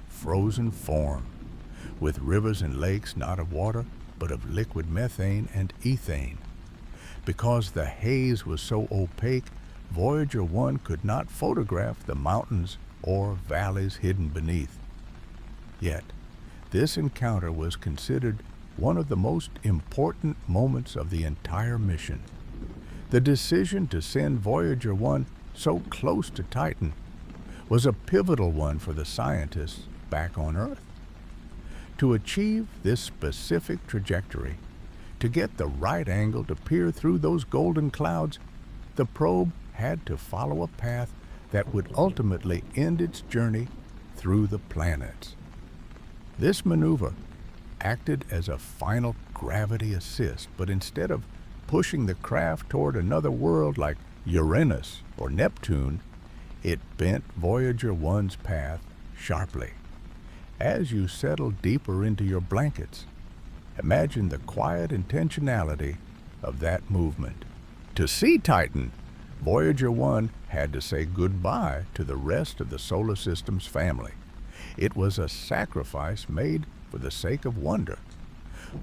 frozen form, with rivers and lakes not of water, but of liquid methane and ethane. Because the haze was so opaque, Voyager 1 could not photograph the mountains or valleys hidden beneath. Yet, this encounter was considered one of the most important moments of the entire mission. The decision to send Voyager 1 so close to Titan was a pivotal one for the scientists back on Earth. To achieve this specific trajectory, to get the right angle to peer through those golden clouds, the probe had to follow a path that would ultimately end its journey through the planets. This maneuver acted as a final gravity assist, but instead of pushing the craft toward another world like Uranus or Neptune, it bent Voyager 1's path sharply. As you settle deeper into your blankets, imagine the quiet intentionality of that movement. To see Titan, Voyager 1 had to say goodbye to the rest of the solar system's family. It was a sacrifice made for the sake of wonder.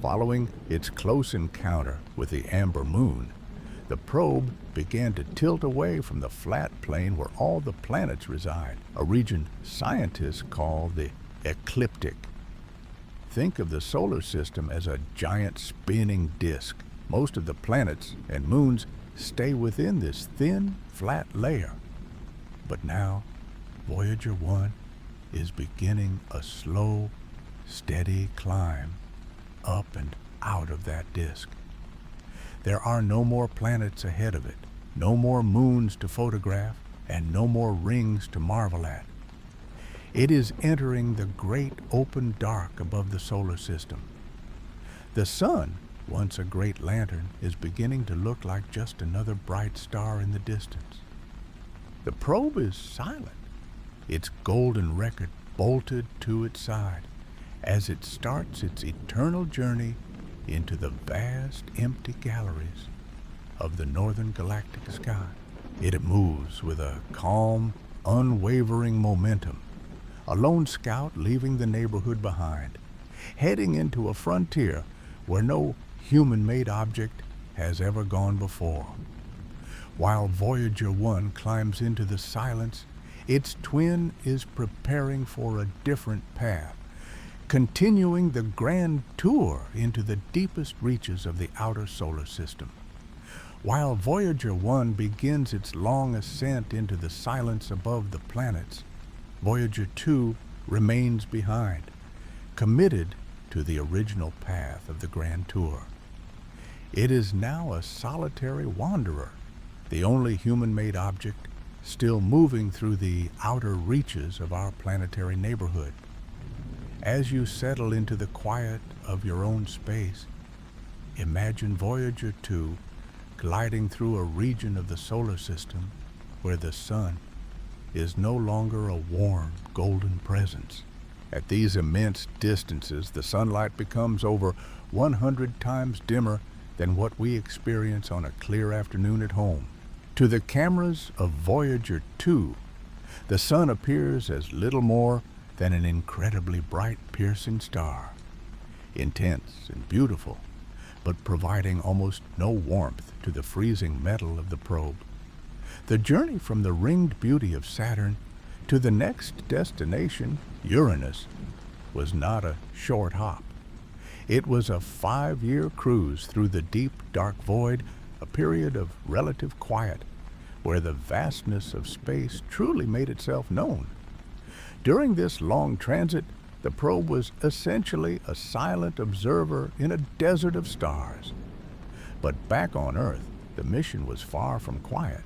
Following its close encounter with the amber moon, the probe began to tilt away from the flat plane where all the planets reside, a region scientists call the ecliptic. Think of the solar system as a giant spinning disk. Most of the planets and moons stay within this thin, flat layer. But now, Voyager 1 is beginning a slow, steady climb up and out of that disk. There are no more planets ahead of it, no more moons to photograph, and no more rings to marvel at. It is entering the great open dark above the solar system. The sun, once a great lantern, is beginning to look like just another bright star in the distance. The probe is silent, its golden record bolted to its side as it starts its eternal journey into the vast empty galleries of the northern galactic sky. It moves with a calm, unwavering momentum, a lone scout leaving the neighborhood behind, heading into a frontier where no human-made object has ever gone before. While Voyager 1 climbs into the silence, its twin is preparing for a different path, continuing the grand tour into the deepest reaches of the outer solar system. While Voyager 1 begins its long ascent into the silence above the planets, Voyager 2 remains behind, committed to the original path of the grand tour. It is now a solitary wanderer, the only human-made object still moving through the outer reaches of our planetary neighborhood. As you settle into the quiet of your own space, imagine Voyager 2 gliding through a region of the solar system where the sun is no longer a warm, golden presence. At these immense distances, the sunlight becomes over 100 times dimmer than what we experience on a clear afternoon at home. To the cameras of Voyager 2, the sun appears as little more than an incredibly bright, piercing star, intense and beautiful, but providing almost no warmth to the freezing metal of the probe. The journey from the ringed beauty of Saturn to the next destination, Uranus, was not a short hop. It was a 5-year cruise through the deep, dark void, a period of relative quiet, where the vastness of space truly made itself known. During this long transit, the probe was essentially a silent observer in a desert of stars. But back on Earth, the mission was far from quiet.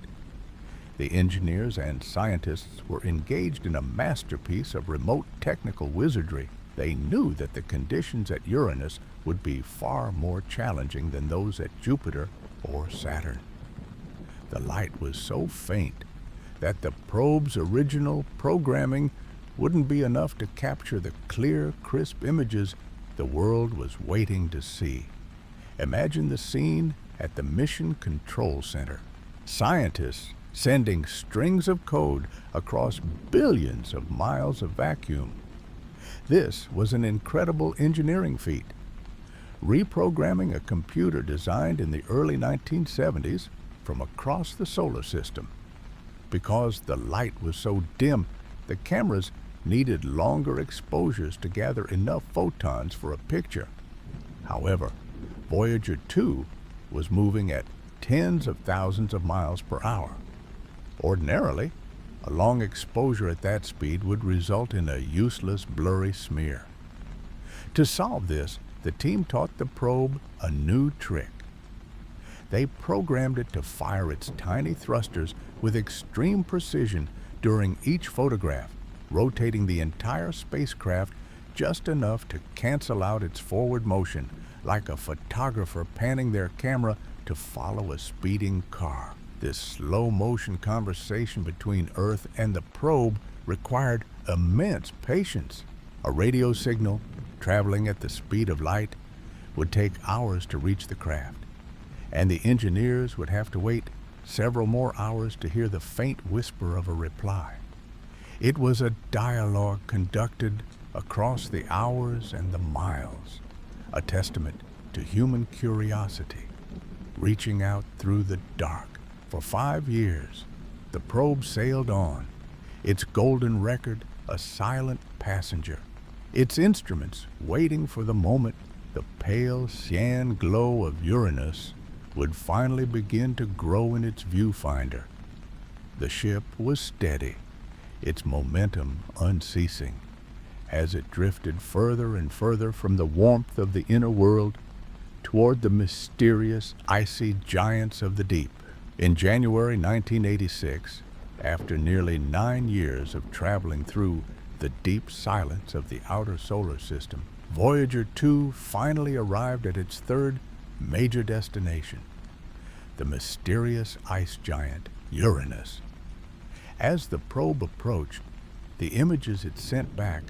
The engineers and scientists were engaged in a masterpiece of remote technical wizardry. They knew that the conditions at Uranus would be far more challenging than those at Jupiter or Saturn. The light was so faint that the probe's original programming wouldn't be enough to capture the clear, crisp images the world was waiting to see. Imagine the scene at the Mission Control Center. Scientists sending strings of code across billions of miles of vacuum. This was an incredible engineering feat. Reprogramming a computer designed in the early 1970s from across the solar system. Because the light was so dim, the cameras needed longer exposures to gather enough photons for a picture. However, Voyager 2 was moving at tens of thousands of miles per hour. Ordinarily, a long exposure at that speed would result in a useless, blurry smear. To solve this, the team taught the probe a new trick. They programmed it to fire its tiny thrusters with extreme precision during each photograph, rotating the entire spacecraft just enough to cancel out its forward motion, like a photographer panning their camera to follow a speeding car. This slow-motion conversation between Earth and the probe required immense patience. A radio signal, traveling at the speed of light, would take hours to reach the craft, and the engineers would have to wait several more hours to hear the faint whisper of a reply. It was a dialogue conducted across the hours and the miles, a testament to human curiosity, reaching out through the dark. For 5 years, the probe sailed on, its golden record a silent passenger, its instruments waiting for the moment the pale cyan glow of Uranus would finally begin to grow in its viewfinder. The ship was steady, its momentum unceasing, as it drifted further and further from the warmth of the inner world toward the mysterious, icy giants of the deep. In January 1986, after nearly 9 years of traveling through the deep silence of the outer solar system, Voyager 2 finally arrived at its third major destination, the mysterious ice giant, Uranus. As the probe approached, the images it sent back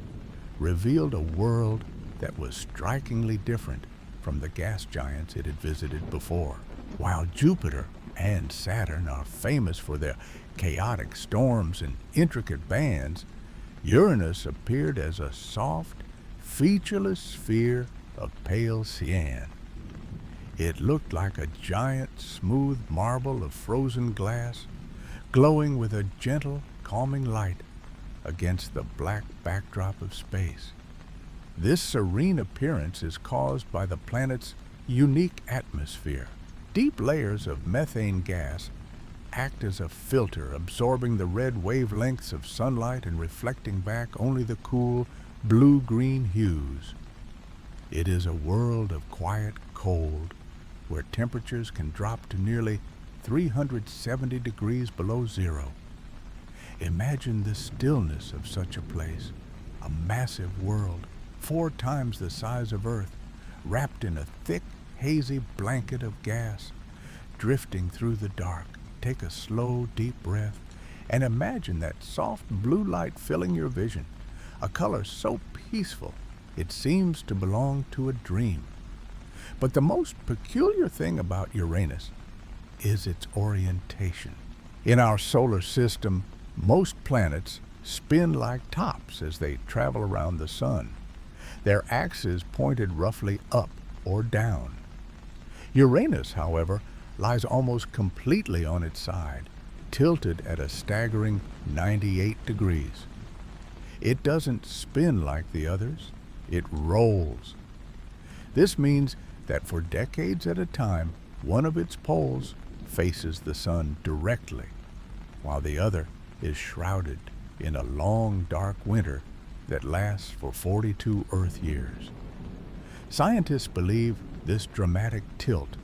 revealed a world that was strikingly different from the gas giants it had visited before. While Jupiter and Saturn are famous for their chaotic storms and intricate bands, Uranus appeared as a soft, featureless sphere of pale cyan. It looked like a giant, smooth marble of frozen glass, glowing with a gentle, calming light against the black backdrop of space. This serene appearance is caused by the planet's unique atmosphere. Deep layers of methane gas act as a filter, absorbing the red wavelengths of sunlight and reflecting back only the cool, blue-green hues. It is a world of quiet cold, where temperatures can drop to nearly 370 degrees below zero. Imagine the stillness of such a place, a massive world, 4 times the size of Earth, wrapped in a thick, hazy blanket of gas, drifting through the dark. Take a slow, deep breath and imagine that soft blue light filling your vision, a color so peaceful it seems to belong to a dream. But the most peculiar thing about Uranus is its orientation. In our solar system, most planets spin like tops as they travel around the sun, their axes pointed roughly up or down. Uranus, however, lies almost completely on its side, tilted at a staggering 98 degrees. It doesn't spin like the others, it rolls. This means that for decades at a time, one of its poles faces the sun directly, while the other is shrouded in a long, dark winter that lasts for 42 Earth years. Scientists believe this dramatic tilt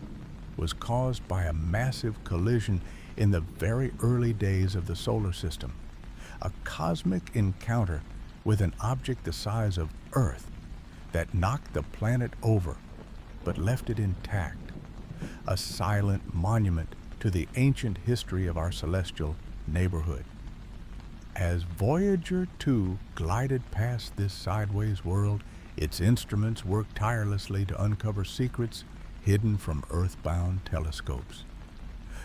was caused by a massive collision in the very early days of the solar system, a cosmic encounter with an object the size of Earth that knocked the planet over but left it intact, a silent monument to the ancient history of our celestial neighborhood. As Voyager 2 glided past this sideways world, its instruments worked tirelessly to uncover secrets hidden from earthbound telescopes.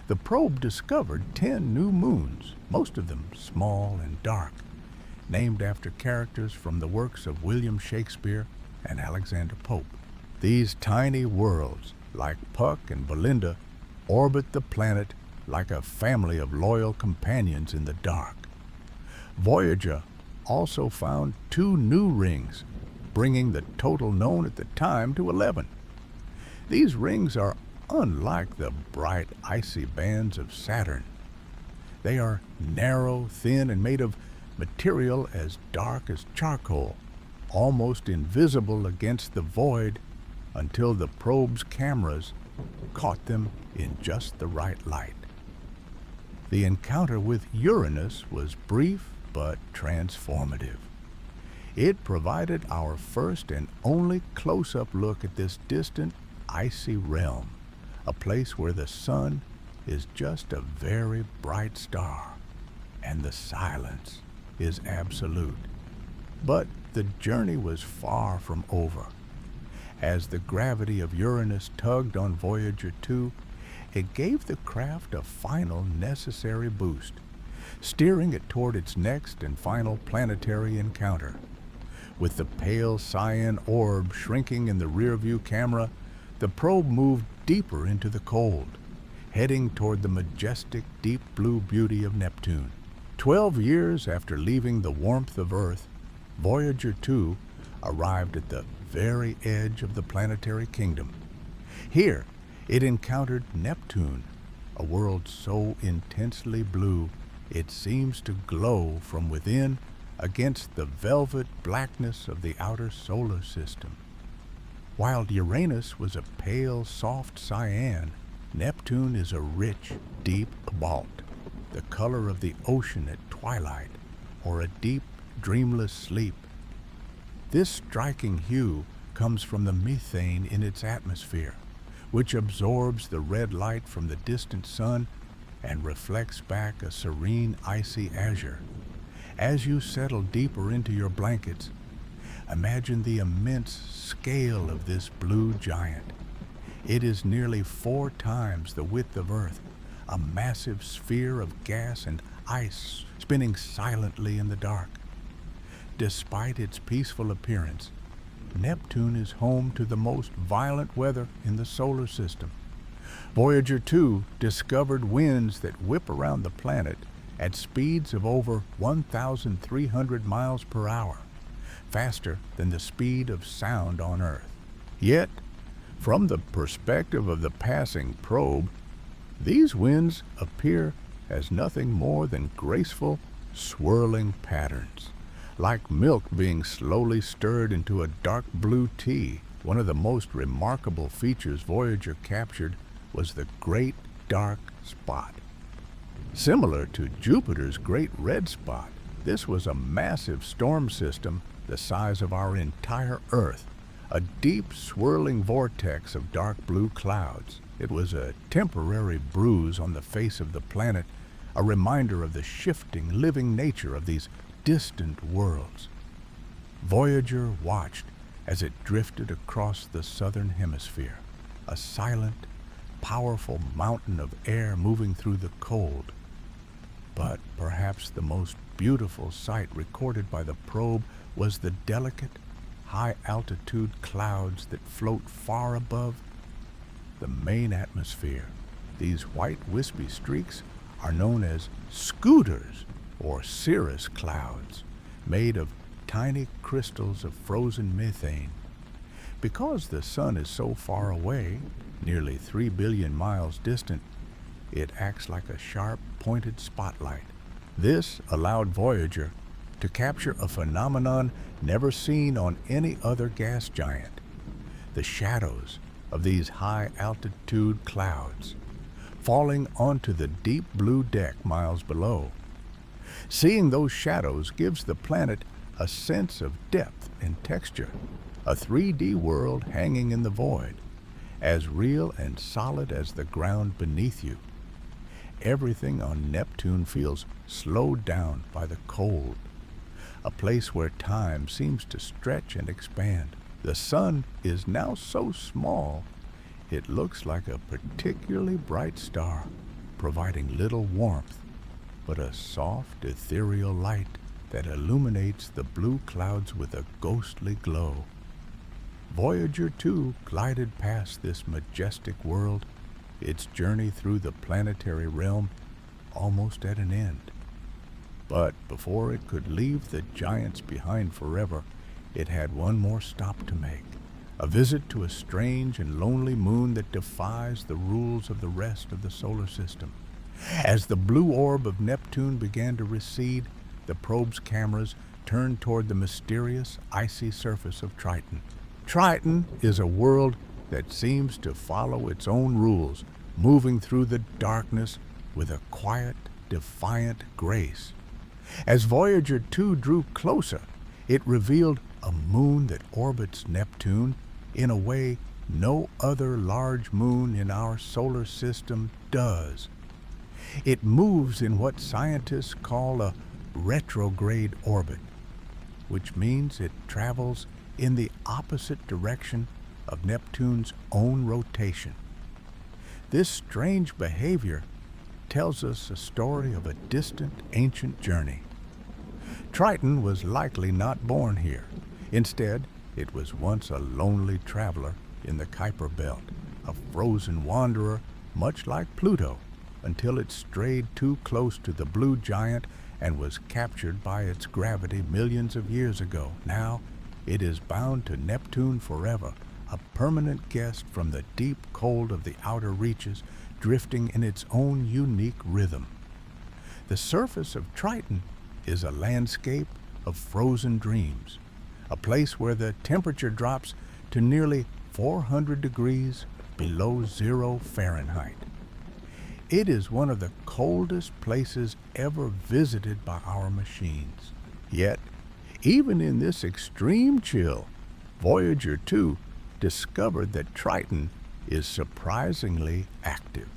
The probe discovered 10 new moons, most of them small and dark, named after characters from the works of William Shakespeare and Alexander Pope. These tiny worlds, like Puck and Belinda, orbit the planet like a family of loyal companions in the dark. Voyager also found 2 new rings, bringing the total known at the time to 11. These rings are unlike the bright, icy bands of Saturn. They are narrow, thin, and made of material as dark as charcoal, almost invisible against the void until the probe's cameras caught them in just the right light. The encounter with Uranus was brief but transformative. It provided our first and only close-up look at this distant, icy realm, a place where the sun is just a very bright star, and the silence is absolute. But the journey was far from over. As the gravity of Uranus tugged on Voyager 2, it gave the craft a final necessary boost, steering it toward its next and final planetary encounter. With the pale cyan orb shrinking in the rearview camera, the probe moved deeper into the cold, heading toward the majestic deep blue beauty of Neptune. 12 years after leaving the warmth of Earth, Voyager 2 arrived at the very edge of the planetary kingdom. Here, it encountered Neptune, a world so intensely blue it seems to glow from within against the velvet blackness of the outer solar system. While Uranus was a pale, soft cyan, Neptune is a rich, deep cobalt, the color of the ocean at twilight, or a deep, dreamless sleep. This striking hue comes from the methane in its atmosphere, which absorbs the red light from the distant sun and reflects back a serene, icy azure. As you settle deeper into your blankets, imagine the immense scale of this blue giant. It is nearly 4 times the width of Earth, a massive sphere of gas and ice spinning silently in the dark. Despite its peaceful appearance, Neptune is home to the most violent weather in the solar system. Voyager 2 discovered winds that whip around the planet at speeds of over 1,300 miles per hour, faster than the speed of sound on Earth. Yet, from the perspective of the passing probe, these winds appear as nothing more than graceful, swirling patterns, like milk being slowly stirred into a dark blue tea. One of the most remarkable features Voyager captured was the Great Dark Spot. Similar to Jupiter's Great Red Spot, this was a massive storm system the size of our entire Earth, a deep swirling vortex of dark blue clouds. It was a temporary bruise on the face of the planet, a reminder of the shifting, living nature of these distant worlds. Voyager watched as it drifted across the southern hemisphere, a silent, powerful mountain of air moving through the cold. But perhaps the most beautiful sight recorded by the probe was the delicate, high-altitude clouds that float far above the main atmosphere. These white wispy streaks are known as scooters, or cirrus clouds, made of tiny crystals of frozen methane. Because the sun is so far away, nearly 3 billion miles distant, it acts like a sharp, pointed spotlight. This allowed Voyager to capture a phenomenon never seen on any other gas giant: the shadows of these high-altitude clouds falling onto the deep blue deck miles below. Seeing those shadows gives the planet a sense of depth and texture, a 3D world hanging in the void. as real and solid as the ground beneath you. Everything on Neptune feels slowed down by the cold, a place where time seems to stretch and expand. The sun is now so small, it looks like a particularly bright star, providing little warmth, but a soft, ethereal light that illuminates the blue clouds with a ghostly glow. Voyager 2 glided past this majestic world, its journey through the planetary realm almost at an end. But before it could leave the giants behind forever, it had one more stop to make, a visit to a strange and lonely moon that defies the rules of the rest of the solar system. As the blue orb of Neptune began to recede, the probe's cameras turned toward the mysterious, icy surface of Triton. Triton is a world that seems to follow its own rules, moving through the darkness with a quiet, defiant grace. As Voyager 2 drew closer, it revealed a moon that orbits Neptune in a way no other large moon in our solar system does. It moves in what scientists call a retrograde orbit, which means it travels in the opposite direction of Neptune's own rotation. This strange behavior tells us a story of a distant, ancient journey. Triton was likely not born here. Instead, it was once a lonely traveler in the Kuiper Belt, a frozen wanderer much like Pluto, until it strayed too close to the blue giant and was captured by its gravity millions of years ago. Now, it is bound to Neptune forever, a permanent guest from the deep cold of the outer reaches, drifting in its own unique rhythm. The surface of Triton is a landscape of frozen dreams, a place where the temperature drops to nearly 400 degrees below 0 Fahrenheit. It is one of the coldest places ever visited by our machines. Yet, even in this extreme chill, Voyager 2 discovered that Triton is surprisingly active.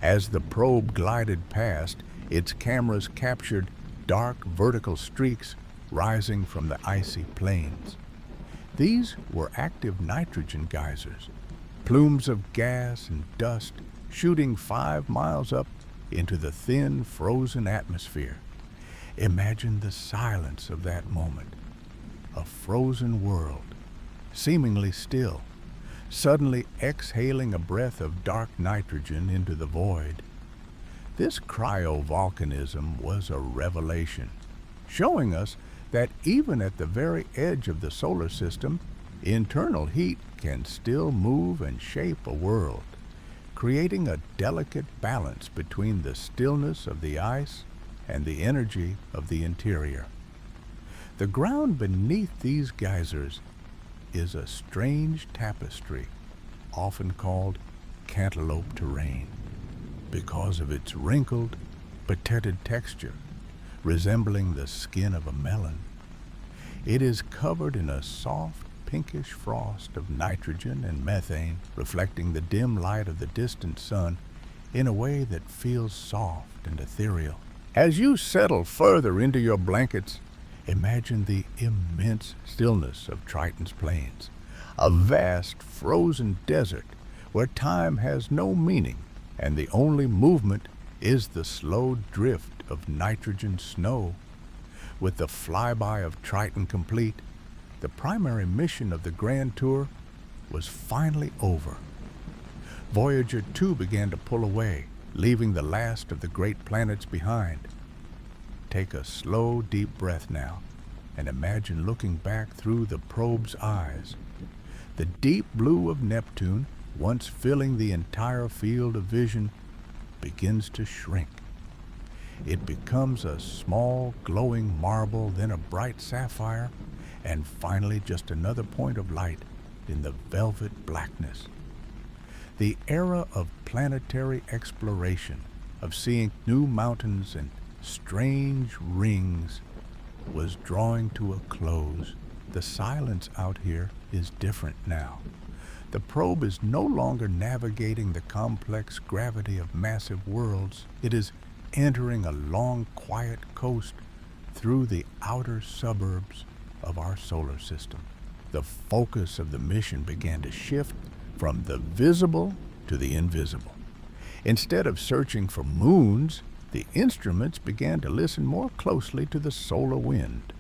As the probe glided past, its cameras captured dark vertical streaks rising from the icy plains. These were active nitrogen geysers, plumes of gas and dust shooting 5 miles up into the thin, frozen atmosphere. Imagine the silence of that moment. A frozen world, seemingly still, suddenly exhaling a breath of dark nitrogen into the void. This cryovolcanism was a revelation, showing us that even at the very edge of the solar system, internal heat can still move and shape a world, creating a delicate balance between the stillness of the ice and the energy of the interior. The ground beneath these geysers is a strange tapestry, often called cantaloupe terrain, because of its wrinkled, patetted texture, resembling the skin of a melon. It is covered in a soft, pinkish frost of nitrogen and methane, reflecting the dim light of the distant sun in a way that feels soft and ethereal. As you settle further into your blankets, imagine the immense stillness of Triton's plains, a vast frozen desert where time has no meaning and the only movement is the slow drift of nitrogen snow. With the flyby of Triton complete, the primary mission of the Grand Tour was finally over. Voyager 2 began to pull away, leaving the last of the great planets behind. Take a slow, deep breath now, and imagine looking back through the probe's eyes. The deep blue of Neptune, once filling the entire field of vision, begins to shrink. It becomes a small, glowing marble, then a bright sapphire, and finally just another point of light in the velvet blackness. The era of planetary exploration, of seeing new mountains and strange rings, was drawing to a close. The silence out here is different now. The probe is no longer navigating the complex gravity of massive worlds. It is entering a long, quiet coast through the outer suburbs of our solar system. The focus of the mission began to shift from the visible to the invisible. Instead of searching for moons, the instruments began to listen more closely to the solar wind,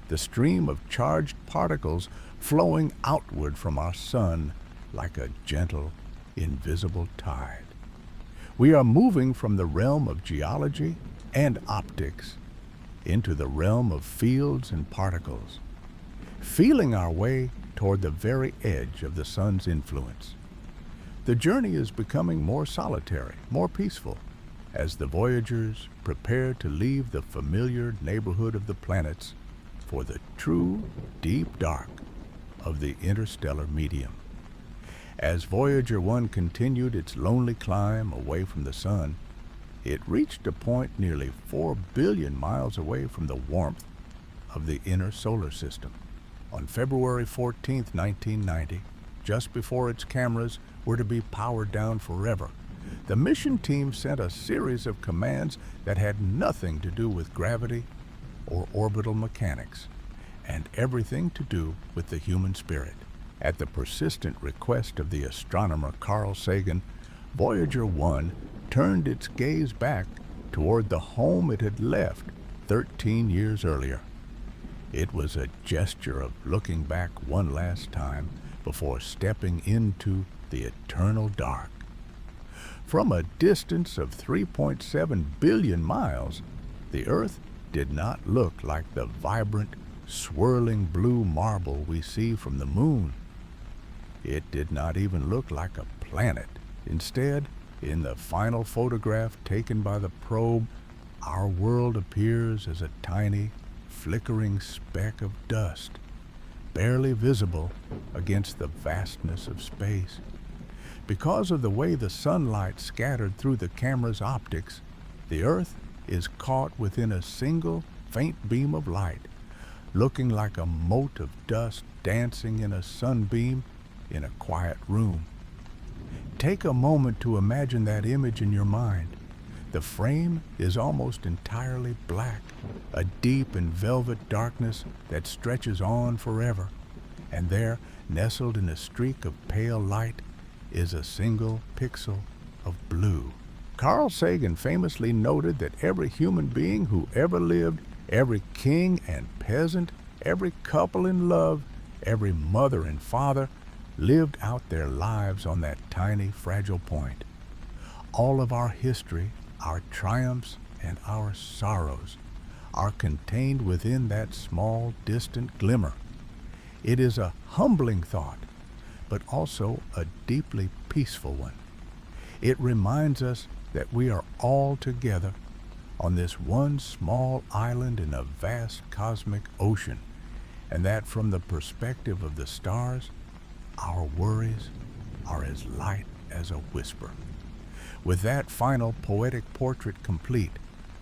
the stream of charged particles flowing outward from our sun like a gentle, invisible tide. We are moving from the realm of geology and optics into the realm of fields and particles, feeling our way toward the very edge of the sun's influence. The journey is becoming more solitary, more peaceful, as the Voyagers prepare to leave the familiar neighborhood of the planets for the true, deep dark of the interstellar medium. As Voyager 1 continued its lonely climb away from the sun, it reached a point nearly 4 billion miles away from the warmth of the inner solar system. On February 14, 1990, just before its cameras were to be powered down forever, the mission team sent a series of commands that had nothing to do with gravity or orbital mechanics, and everything to do with the human spirit. At the persistent request of the astronomer Carl Sagan, Voyager 1 turned its gaze back toward the home it had left 13 years earlier. It was a gesture of looking back one last time before stepping into the eternal dark. From a distance of 3.7 billion miles, the Earth did not look like the vibrant, swirling blue marble we see from the moon. It did not even look like a planet. Instead, in the final photograph taken by the probe, our world appears as a tiny, flickering speck of dust, barely visible against the vastness of space. Because of the way the sunlight scattered through the camera's optics, the Earth is caught within a single faint beam of light, looking like a mote of dust dancing in a sunbeam in a quiet room. Take a moment to imagine that image in your mind. The frame is almost entirely black, a deep and velvet darkness that stretches on forever. And there, nestled in a streak of pale light, is a single pixel of blue. Carl Sagan famously noted that every human being who ever lived, every king and peasant, every couple in love, every mother and father, lived out their lives on that tiny, fragile point. All of our history, our triumphs, and our sorrows are contained within that small, distant glimmer. It is a humbling thought, but also a deeply peaceful one. It reminds us that we are all together on this one small island in a vast cosmic ocean, and that from the perspective of the stars, our worries are as light as a whisper. With that final poetic portrait complete,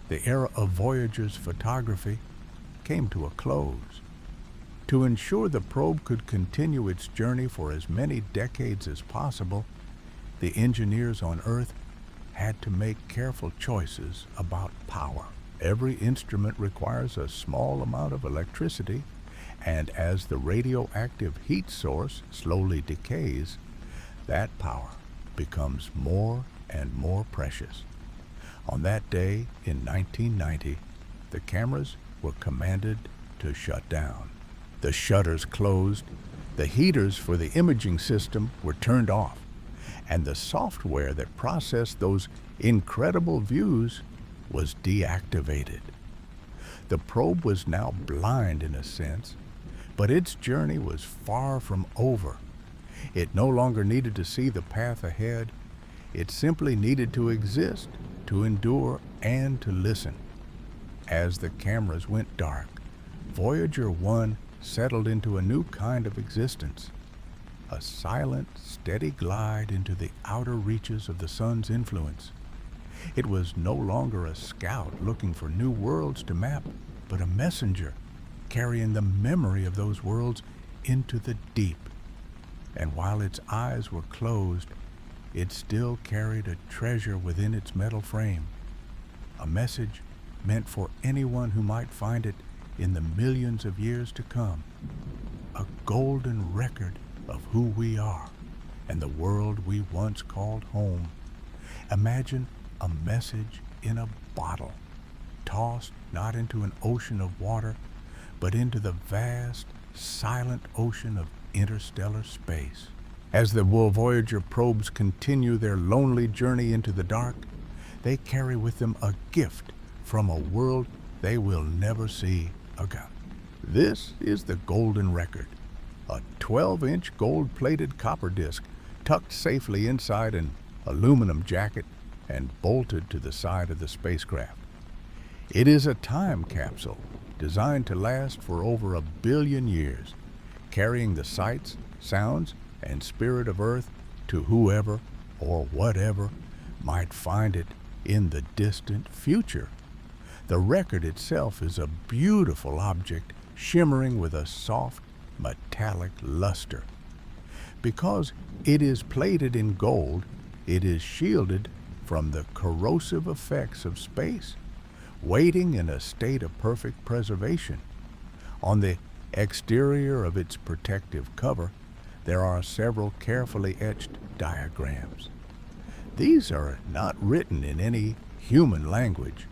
the era of Voyager's photography came to a close. To ensure the probe could continue its journey for as many decades as possible, the engineers on Earth had to make careful choices about power. Every instrument requires a small amount of electricity, and as the radioactive heat source slowly decays, that power becomes more and more precious. On that day in 1990, the cameras were commanded to shut down. The shutters closed, the heaters for the imaging system were turned off, and the software that processed those incredible views was deactivated. The probe was now blind in a sense, but its journey was far from over. It no longer needed to see the path ahead. It simply needed to exist, to endure, and to listen. As the cameras went dark, Voyager 1 settled into a new kind of existence, a silent, steady glide into the outer reaches of the sun's influence. It was no longer a scout looking for new worlds to map, but a messenger carrying the memory of those worlds into the deep. and while its eyes were closed, it still carried a treasure within its metal frame, a message meant for anyone who might find it in the millions of years to come, a golden record of who we are and the world we once called home. Imagine a message in a bottle, tossed not into an ocean of water, but into the vast, silent ocean of interstellar space. As the Voyager probes continue their lonely journey into the dark, they carry with them a gift from a world they will never see again. This is the Golden Record, a 12-inch gold-plated copper disc tucked safely inside an aluminum jacket and bolted to the side of the spacecraft. It is a time capsule designed to last for over 1 billion years, carrying the sights, sounds, and spirit of Earth to whoever or whatever might find it in the distant future. The record itself is a beautiful object shimmering with a soft, metallic luster. Because it is plated in gold, it is shielded from the corrosive effects of space, waiting in a state of perfect preservation. On the exterior of its protective cover, there are several carefully etched diagrams. These are not written in any human language,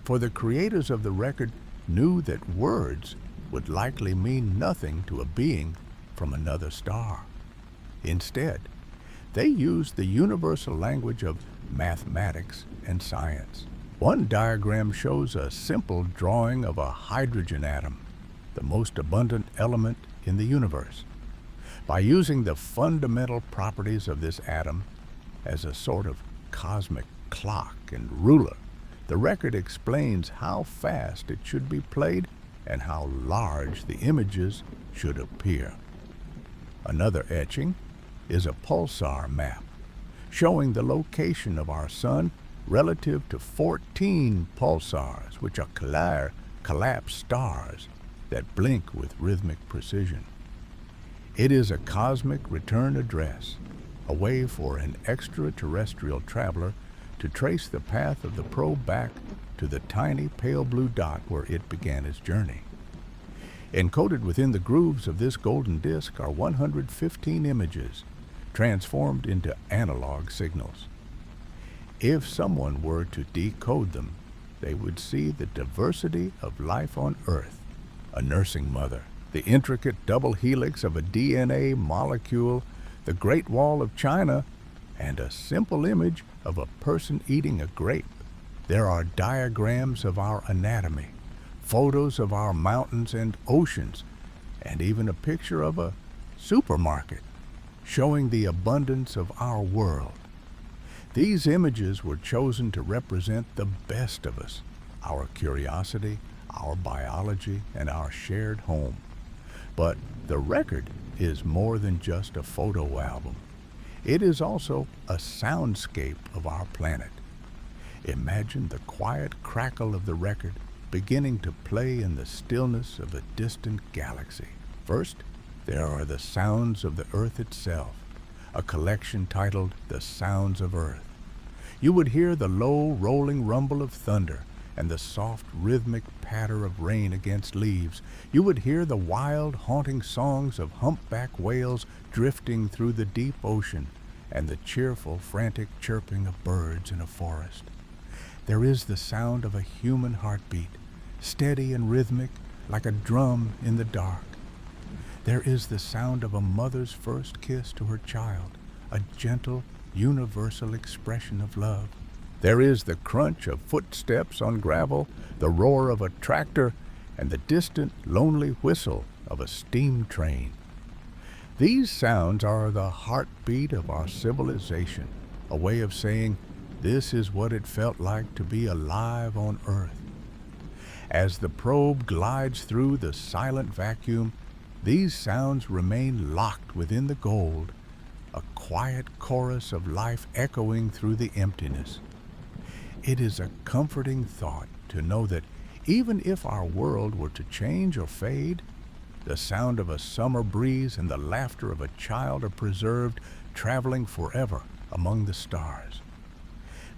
for the creators of the record knew that words would likely mean nothing to a being from another star. Instead, they used the universal language of mathematics and science. One diagram shows a simple drawing of a hydrogen atom, the most abundant element in the universe. By using the fundamental properties of this atom as a sort of cosmic clock and ruler, the record explains how fast it should be played and how large the images should appear. Another etching is a pulsar map, showing the location of our sun relative to 14 pulsars, which are collapsed stars that blink with rhythmic precision. It is a cosmic return address, a way for an extraterrestrial traveler to trace the path of the probe back to the tiny pale blue dot where it began its journey. Encoded within the grooves of this golden disk are 115 images, transformed into analog signals. If someone were to decode them, they would see the diversity of life on Earth, a nursing mother, the intricate double helix of a DNA molecule, the Great Wall of China, and a simple image of a person eating a grape. There are diagrams of our anatomy, photos of our mountains and oceans, and even a picture of a supermarket, showing the abundance of our world. These images were chosen to represent the best of us, our curiosity, our biology, and our shared home. But the record is more than just a photo album. It is also a soundscape of our planet. Imagine the quiet crackle of the record beginning to play in the stillness of a distant galaxy. First, there are the sounds of the Earth itself, a collection titled The Sounds of Earth. You would hear the low, rolling rumble of thunder and the soft, rhythmic patter of rain against leaves. You would hear the wild, haunting songs of humpback whales drifting through the deep ocean and the cheerful, frantic chirping of birds in a forest. There is the sound of a human heartbeat, steady and rhythmic like a drum in the dark. There is the sound of a mother's first kiss to her child, a gentle, universal expression of love. There is the crunch of footsteps on gravel, the roar of a tractor, and the distant, lonely whistle of a steam train. These sounds are the heartbeat of our civilization, a way of saying, this is what it felt like to be alive on Earth. As the probe glides through the silent vacuum, these sounds remain locked within the gold, a quiet chorus of life echoing through the emptiness. It is a comforting thought to know that even if our world were to change or fade, The sound of a summer breeze and the laughter of a child are preserved, traveling forever among the stars.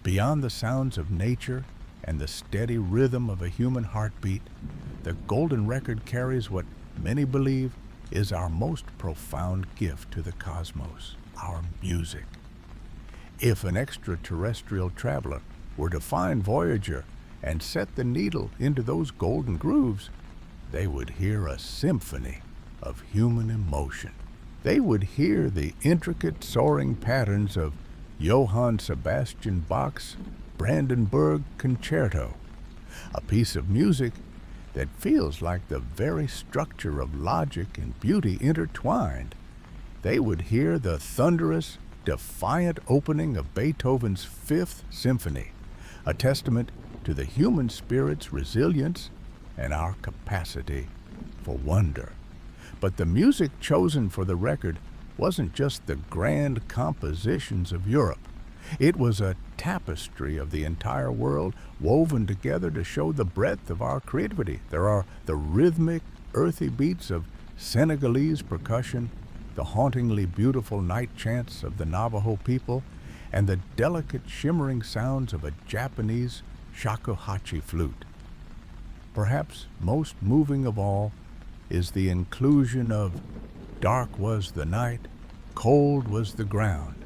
Beyond the sounds of nature and the steady rhythm of a human heartbeat, the golden record carries what many believe is our most profound gift to the cosmos, our music. If an extraterrestrial traveler were to find Voyager and set the needle into those golden grooves, they would hear a symphony of human emotion. They would hear the intricate soaring patterns of Johann Sebastian Bach's Brandenburg Concerto, a piece of music that feels like the very structure of logic and beauty intertwined. They would hear the thunderous, defiant opening of Beethoven's Fifth Symphony, a testament to the human spirit's resilience and our capacity for wonder. But the music chosen for the record wasn't just the grand compositions of Europe. It was a tapestry of the entire world woven together to show the breadth of our creativity. There are the rhythmic, earthy beats of Senegalese percussion, the hauntingly beautiful night chants of the Navajo people, and the delicate shimmering sounds of a Japanese shakuhachi flute. Perhaps most moving of all is the inclusion of Dark Was the Night, Cold Was the Ground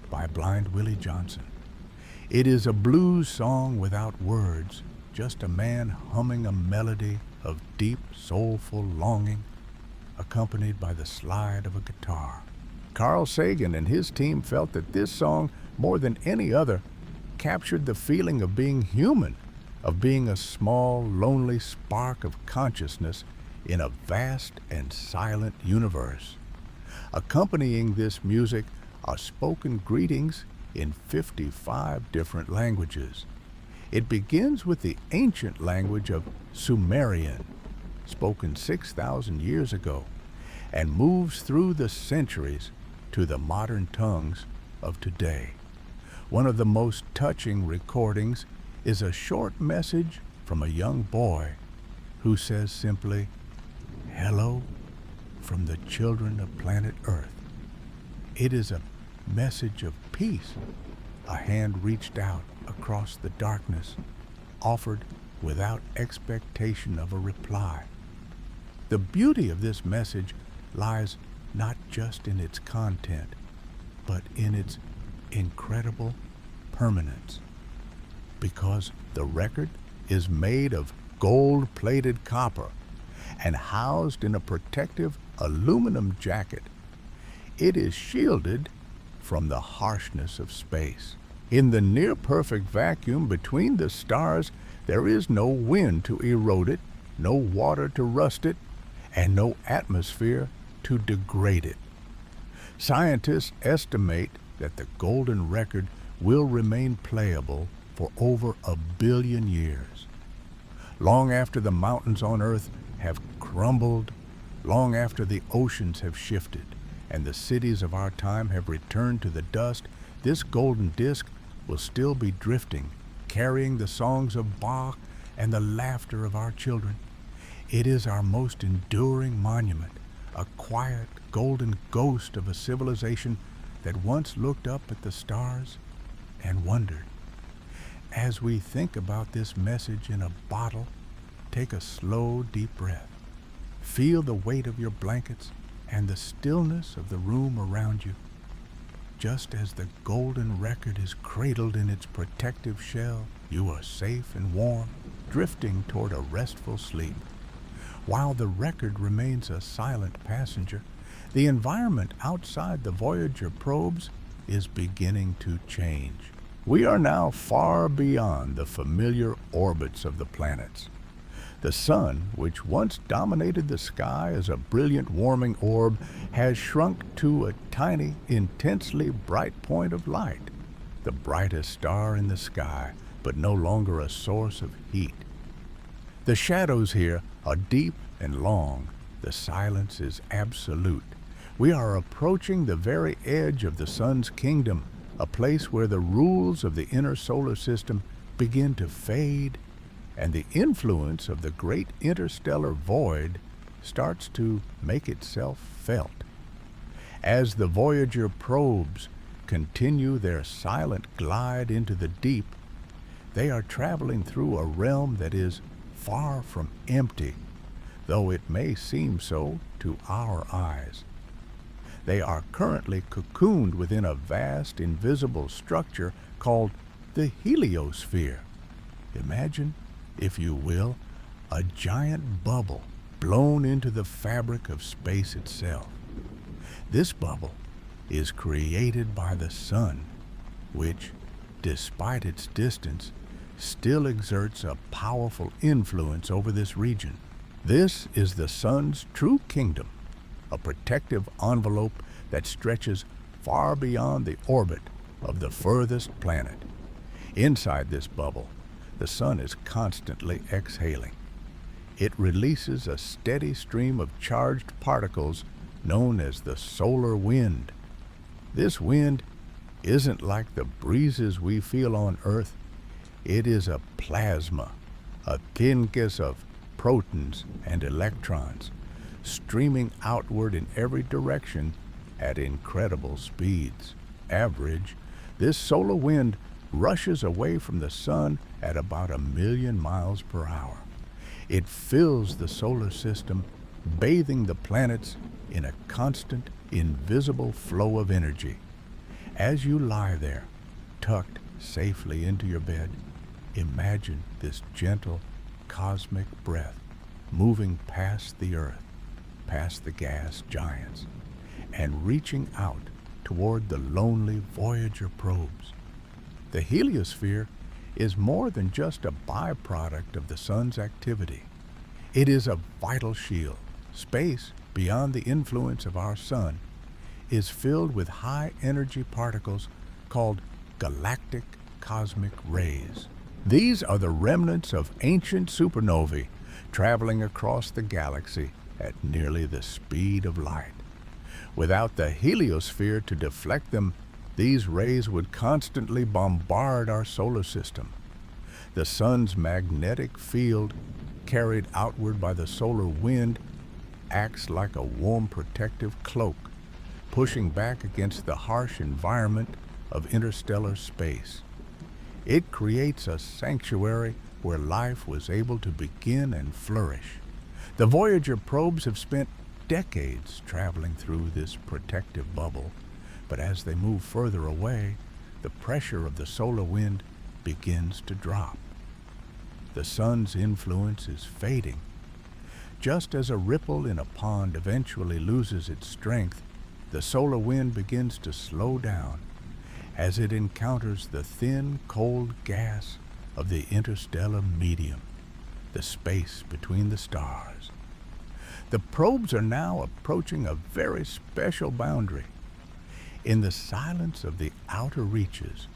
by Blind Willie Johnson. It is a blues song without words, just a man humming a melody of deep, soulful longing, accompanied by the slide of a guitar. Carl Sagan and his team felt that this song, more than any other, captured the feeling of being human, of being a small, lonely spark of consciousness in a vast and silent universe. Accompanying this music are spoken greetings in 55 different languages. It begins with the ancient language of Sumerian, spoken 6,000 years ago, and moves through the centuries to the modern tongues of today. One of the most touching recordings is a short message from a young boy who says simply, "Hello from the children of planet Earth." It is a message of peace, a hand reached out across the darkness, offered without expectation of a reply. The beauty of this message lies not just in its content, but in its incredible permanence. Because the record is made of gold-plated copper and housed in a protective aluminum jacket, it is shielded from the harshness of space. In the near-perfect vacuum between the stars, there is no wind to erode it, no water to rust it, and no atmosphere to degrade it. Scientists estimate that the golden record will remain playable for over 1 billion years. Long after the mountains on Earth have crumbled, long after the oceans have shifted, and the cities of our time have returned to the dust, this golden disc will still be drifting, carrying the songs of Bach and the laughter of our children. It is our most enduring monument, a quiet, golden ghost of a civilization that once looked up at the stars and wondered. As we think about this message in a bottle, take a slow, deep breath. Feel the weight of your blankets and the stillness of the room around you. Just as the golden record is cradled in its protective shell, you are safe and warm, drifting toward a restful sleep. While the record remains a silent passenger, the environment outside the Voyager probes is beginning to change. We are now far beyond the familiar orbits of the planets. The sun, which once dominated the sky as a brilliant warming orb, has shrunk to a tiny, intensely bright point of light, the brightest star in the sky, but no longer a source of heat. The shadows here are deep and long. The silence is absolute. We are approaching the very edge of the sun's kingdom, a place where the rules of the inner solar system begin to fade, and the influence of the great interstellar void starts to make itself felt. As the Voyager probes continue their silent glide into the deep, they are traveling through a realm that is far from empty, though it may seem so to our eyes. They are currently cocooned within a vast invisible structure called the heliosphere. Imagine, if you will, a giant bubble blown into the fabric of space itself. This bubble is created by the sun, which, despite its distance, still exerts a powerful influence over this region. This is the sun's true kingdom, a protective envelope that stretches far beyond the orbit of the furthest planet. Inside this bubble, the sun is constantly exhaling. It releases a steady stream of charged particles known as the solar wind. This wind isn't like the breezes we feel on Earth. It is a plasma, a thin kiss of protons and electrons, streaming outward in every direction at incredible speeds. Average, this solar wind rushes away from the sun at about 1,000,000 miles per hour. It fills the solar system, bathing the planets in a constant, invisible flow of energy. As you lie there, tucked safely into your bed, imagine this gentle, cosmic breath moving past the Earth, past the gas giants, and reaching out toward the lonely Voyager probes. The heliosphere is more than just a byproduct of the sun's activity. It is a vital shield. Space, beyond the influence of our sun, is filled with high-energy particles called galactic cosmic rays. These are the remnants of ancient supernovae traveling across the galaxy at nearly the speed of light. Without the heliosphere to deflect them, these rays would constantly bombard our solar system. The sun's magnetic field, carried outward by the solar wind, acts like a warm protective cloak, pushing back against the harsh environment of interstellar space. It creates a sanctuary where life was able to begin and flourish. The Voyager probes have spent decades traveling through this protective bubble, but as they move further away, the pressure of the solar wind begins to drop. The sun's influence is fading. Just as a ripple in a pond eventually loses its strength, the solar wind begins to slow down as it encounters the thin, cold gas of the interstellar medium, the space between the stars. The probes are now approaching a very special boundary. In the silence of the outer reaches,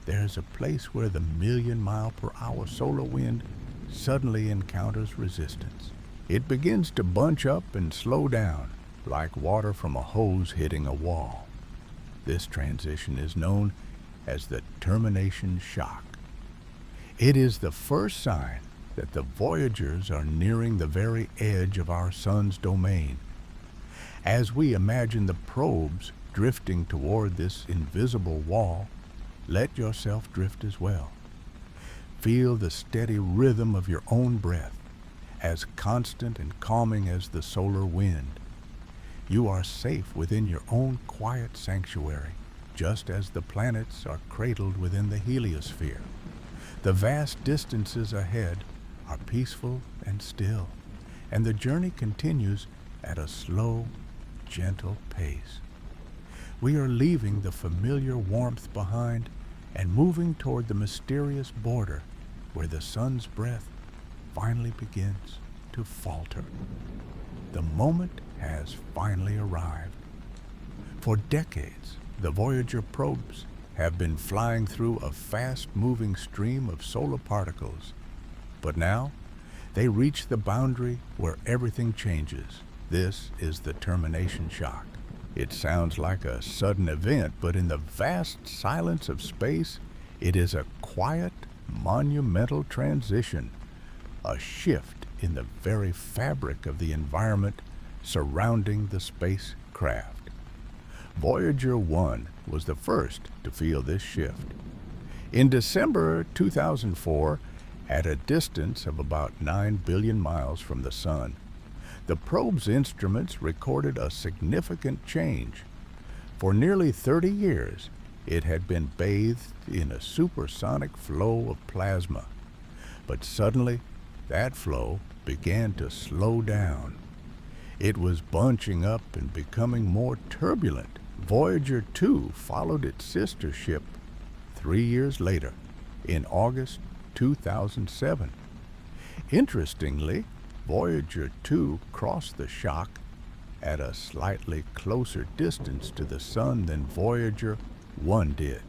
there's a place where the 1,000,000-mile-per-hour solar wind suddenly encounters resistance. It begins to bunch up and slow down, like water from a hose hitting a wall. This transition is known as the termination shock. It is the first sign that the Voyagers are nearing the very edge of our sun's domain. As we imagine the probes drifting toward this invisible wall, let yourself drift as well. Feel the steady rhythm of your own breath, as constant and calming as the solar wind. You are safe within your own quiet sanctuary, just as the planets are cradled within the heliosphere. The vast distances ahead are peaceful and still, and the journey continues at a slow, gentle pace. We are leaving the familiar warmth behind and moving toward the mysterious border where the sun's breath finally begins to falter. The moment has finally arrived. For decades, the Voyager probes have been flying through a fast-moving stream of solar particles. But now, they reach the boundary where everything changes. This is the termination shock. It sounds like a sudden event, but in the vast silence of space, it is a quiet, monumental transition, a shift in the very fabric of the environment surrounding the spacecraft. Voyager 1 was the first to feel this shift. In December 2004, at a distance of about 9 billion miles from the Sun, the probe's instruments recorded a significant change. For nearly 30 years, it had been bathed in a supersonic flow of plasma. But suddenly, that flow began to slow down. It was bunching up and becoming more turbulent. Voyager 2 followed its sister ship 3 years later, in August 2007. Interestingly, Voyager 2 crossed the shock at a slightly closer distance to the Sun than Voyager 1 did.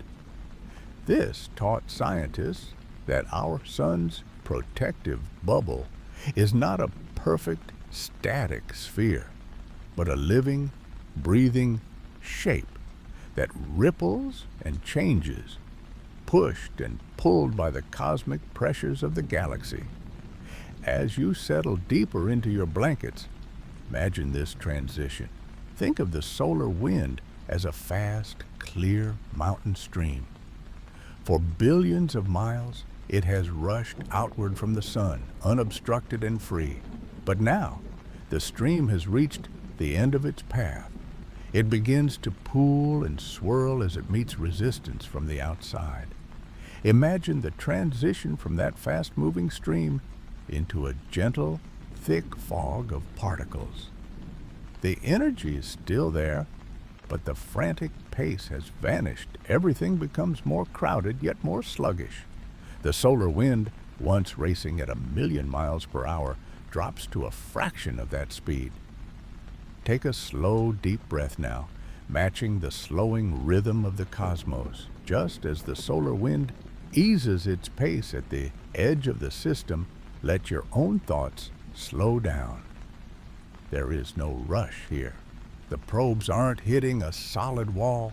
This taught scientists that our Sun's protective bubble is not a perfect, static sphere, but a living, breathing shape that ripples and changes, pushed and pulled by the cosmic pressures of the galaxy. As you settle deeper into your blankets, imagine this transition. Think of the solar wind as a fast, clear mountain stream. For billions of miles, it has rushed outward from the Sun, unobstructed and free. But now, the stream has reached the end of its path. It begins to pool and swirl as it meets resistance from the outside. Imagine the transition from that fast-moving stream into a gentle, thick fog of particles. The energy is still there, but the frantic pace has vanished. Everything becomes more crowded, yet more sluggish. The solar wind, once racing at 1,000,000 miles per hour, drops to a fraction of that speed. Take a slow, deep breath now, matching the slowing rhythm of the cosmos. Just as the solar wind eases its pace at the edge of the system, let your own thoughts slow down. There is no rush here. The probes aren't hitting a solid wall.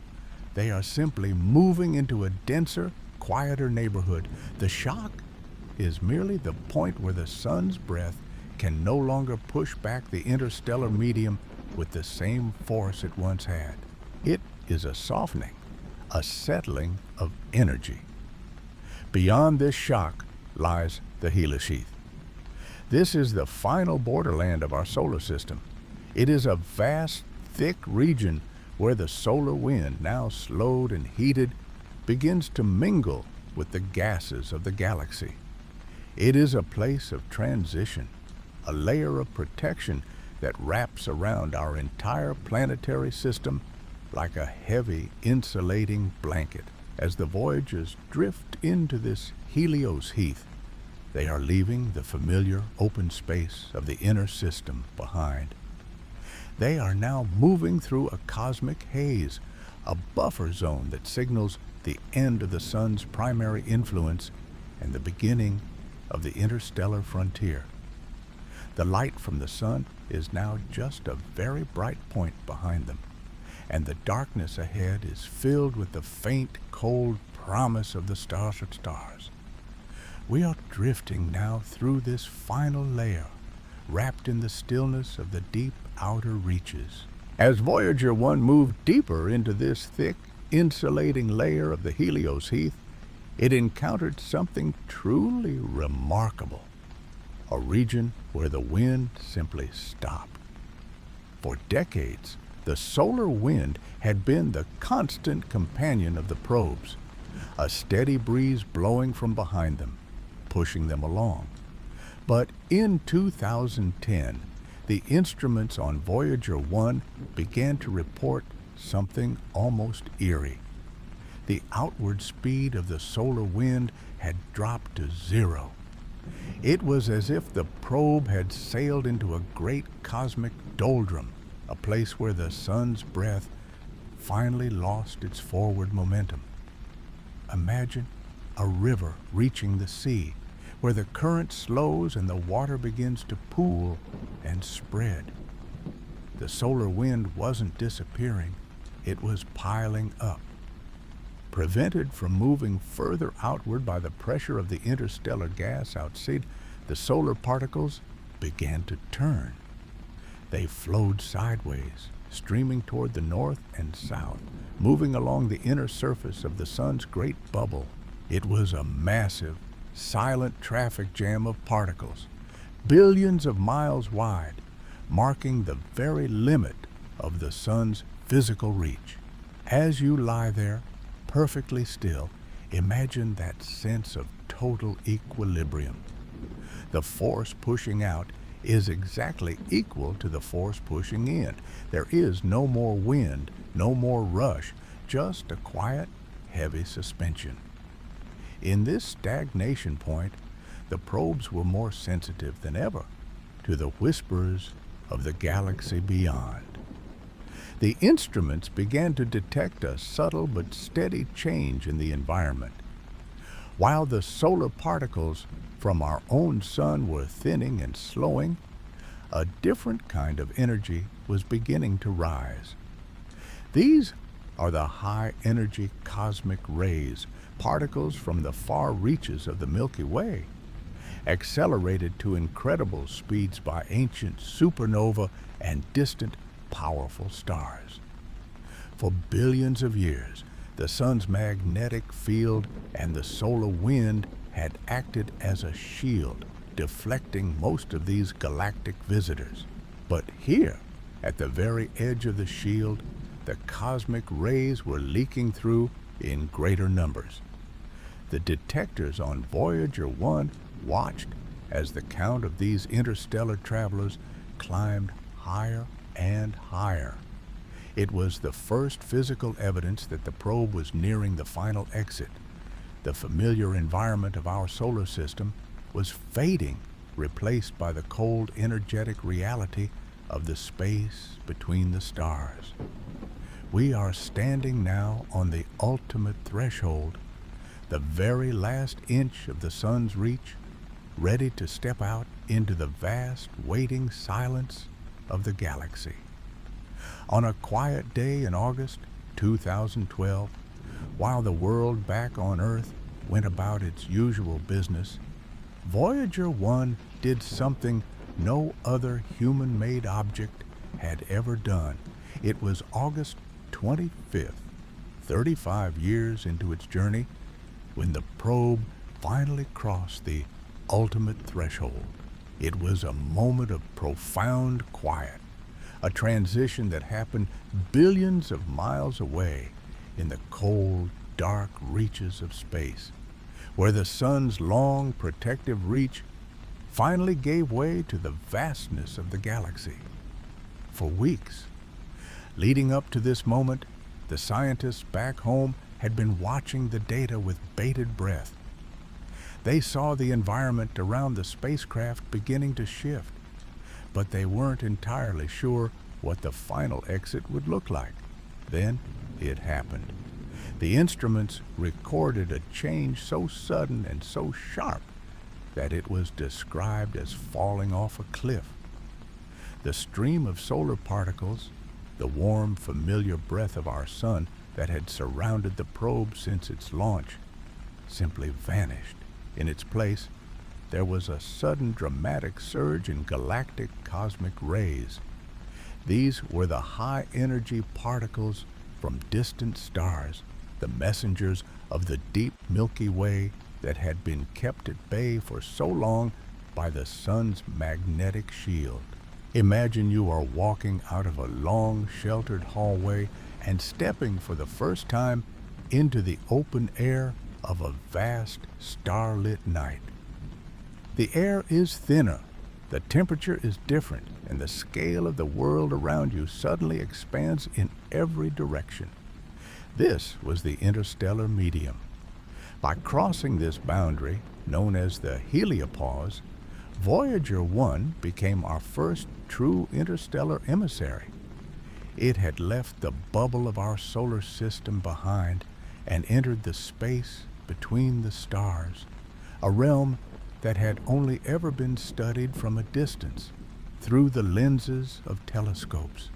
They are simply moving into a denser, quieter neighborhood. The shock is merely the point where the Sun's breath can no longer push back the interstellar medium with the same force it once had. It is a softening, a settling of energy. Beyond this shock lies the heliosheath. This is the final borderland of our solar system. It is a vast, thick region where the solar wind, now slowed and heated, begins to mingle with the gases of the galaxy. It is a place of transition, a layer of protection that wraps around our entire planetary system like a heavy insulating blanket. As the Voyagers drift into this heliosheath, they are leaving the familiar open space of the inner system behind. They are now moving through a cosmic haze, a buffer zone that signals the end of the Sun's primary influence and the beginning of the interstellar frontier. The light from the Sun is now just a very bright point behind them, and the darkness ahead is filled with the faint, cold promise of the stars and stars. We are drifting now through this final layer, wrapped in the stillness of the deep outer reaches. As Voyager 1 moved deeper into this thick, insulating layer of the heliosheath, it encountered something truly remarkable, a region where the wind simply stopped. For decades, the solar wind had been the constant companion of the probes, a steady breeze blowing from behind them, pushing them along. But in 2010, the instruments on Voyager 1 began to report something almost eerie. The outward speed of the solar wind had dropped to zero. It was as if the probe had sailed into a great cosmic doldrum, a place where the Sun's breath finally lost its forward momentum. Imagine a river reaching the sea, where the current slows and the water begins to pool and spread. The solar wind wasn't disappearing, it was piling up. Prevented from moving further outward by the pressure of the interstellar gas outside, the solar particles began to turn. They flowed sideways, streaming toward the north and south, moving along the inner surface of the sun's great bubble. It was a massive, silent traffic jam of particles, billions of miles wide, marking the very limit of the sun's physical reach. As you lie there, perfectly still, imagine that sense of total equilibrium. The force pushing out is exactly equal to the force pushing in. There is no more wind, no more rush, just a quiet, heavy suspension. In this stagnation point, the probes were more sensitive than ever to the whispers of the galaxy beyond. The instruments began to detect a subtle but steady change in the environment. While the solar particles from our own sun were thinning and slowing, a different kind of energy was beginning to rise. These are the high-energy cosmic rays, particles from the far reaches of the Milky Way, accelerated to incredible speeds by ancient supernova and distant, powerful stars. For billions of years, the sun's magnetic field and the solar wind had acted as a shield, deflecting most of these galactic visitors. But here, at the very edge of the shield, the cosmic rays were leaking through in greater numbers. The detectors on Voyager 1 watched as the count of these interstellar travelers climbed higher and higher. It was the first physical evidence that the probe was nearing the final exit. The familiar environment of our solar system was fading, replaced by the cold, energetic reality of the space between the stars. We are standing now on the ultimate threshold, the very last inch of the sun's reach, ready to step out into the vast, waiting silence of the galaxy. On a quiet day in August 2012, while the world back on Earth went about its usual business, Voyager 1 did something no other human-made object had ever done. It was August 25th, 35 years into its journey, when the probe finally crossed the ultimate threshold. It was a moment of profound quiet, a transition that happened billions of miles away in the cold, dark reaches of space, where the sun's long protective reach finally gave way to the vastness of the galaxy. For weeks, leading up to this moment, the scientists back home had been watching the data with bated breath. They saw the environment around the spacecraft beginning to shift, but they weren't entirely sure what the final exit would look like. Then it happened. The instruments recorded a change so sudden and so sharp that it was described as falling off a cliff. The stream of solar particles, the warm, familiar breath of our sun that had surrounded the probe since its launch, simply vanished. In its place, there was a sudden dramatic surge in galactic cosmic rays. These were the high-energy particles from distant stars, the messengers of the deep Milky Way that had been kept at bay for so long by the sun's magnetic shield. Imagine you are walking out of a long, sheltered hallway and stepping for the first time into the open air of a vast, starlit night. The air is thinner, the temperature is different, and the scale of the world around you suddenly expands in every direction. This was the interstellar medium. By crossing this boundary, known as the heliopause, Voyager 1 became our first true interstellar emissary. It had left the bubble of our solar system behind and entered the space between the stars, a realm that had only ever been studied from a distance, through the lenses of telescopes.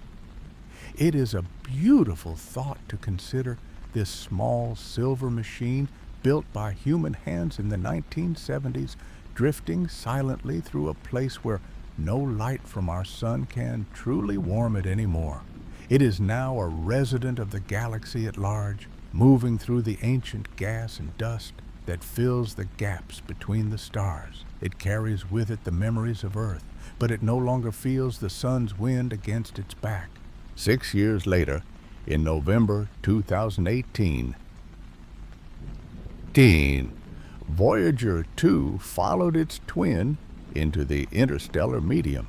It is a beautiful thought to consider this small silver machine built by human hands in the 1970s drifting silently through a place where no light from our sun can truly warm it anymore. It is now a resident of the galaxy at large, moving through the ancient gas and dust that fills the gaps between the stars. It carries with it the memories of Earth, but it no longer feels the sun's wind against its back. 6 years later, in November 2018, Voyager 2 followed its twin into the interstellar medium.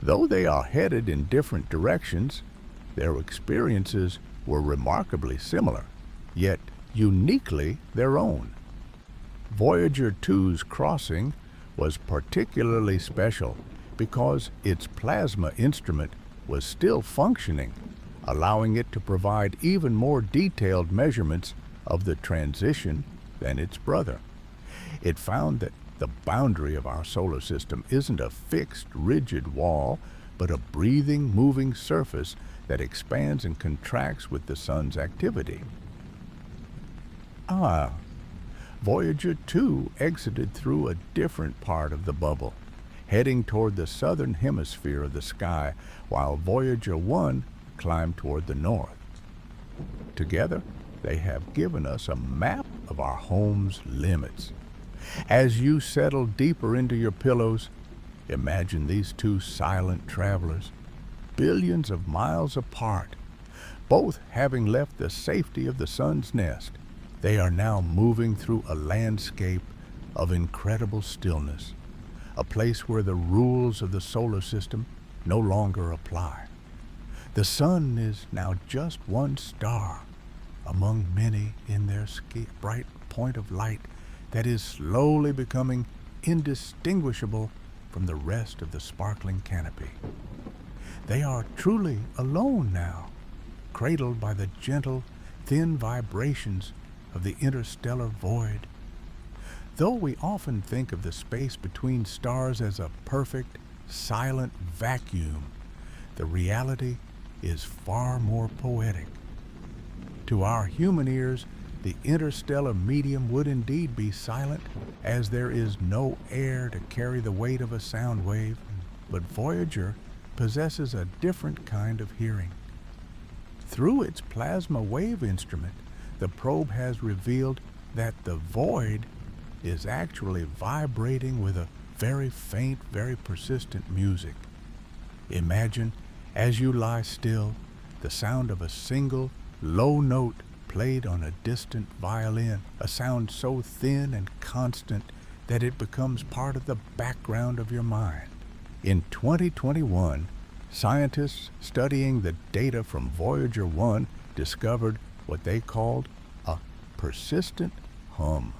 Though they are headed in different directions, their experiences were remarkably similar, yet uniquely their own. Voyager 2's crossing was particularly special because its plasma instrument was still functioning, allowing it to provide even more detailed measurements of the transition than its brother. It found that the boundary of our solar system isn't a fixed, rigid wall, but a breathing, moving surface that expands and contracts with the sun's activity. Voyager 2 exited through a different part of the bubble, heading toward the southern hemisphere of the sky, while Voyager 1 climbed toward the north. Together, they have given us a map of our home's limits. As you settle deeper into your pillows, imagine these two silent travelers, billions of miles apart, both having left the safety of the sun's nest. They are now moving through a landscape of incredible stillness, a place where the rules of the solar system no longer apply. The sun is now just one star among many in their bright point of light that is slowly becoming indistinguishable from the rest of the sparkling canopy. They are truly alone now, cradled by the gentle, thin vibrations of the interstellar void. Though we often think of the space between stars as a perfect, silent vacuum, the reality is far more poetic. To our human ears, the interstellar medium would indeed be silent, as there is no air to carry the weight of a sound wave, but Voyager possesses a different kind of hearing. Through its plasma wave instrument, the probe has revealed that the void is actually vibrating with a very faint, very persistent music. Imagine, as you lie still, the sound of a single, low note played on a distant violin, a sound so thin and constant that it becomes part of the background of your mind. In 2021, scientists studying the data from Voyager 1 discovered what they called a persistent hum.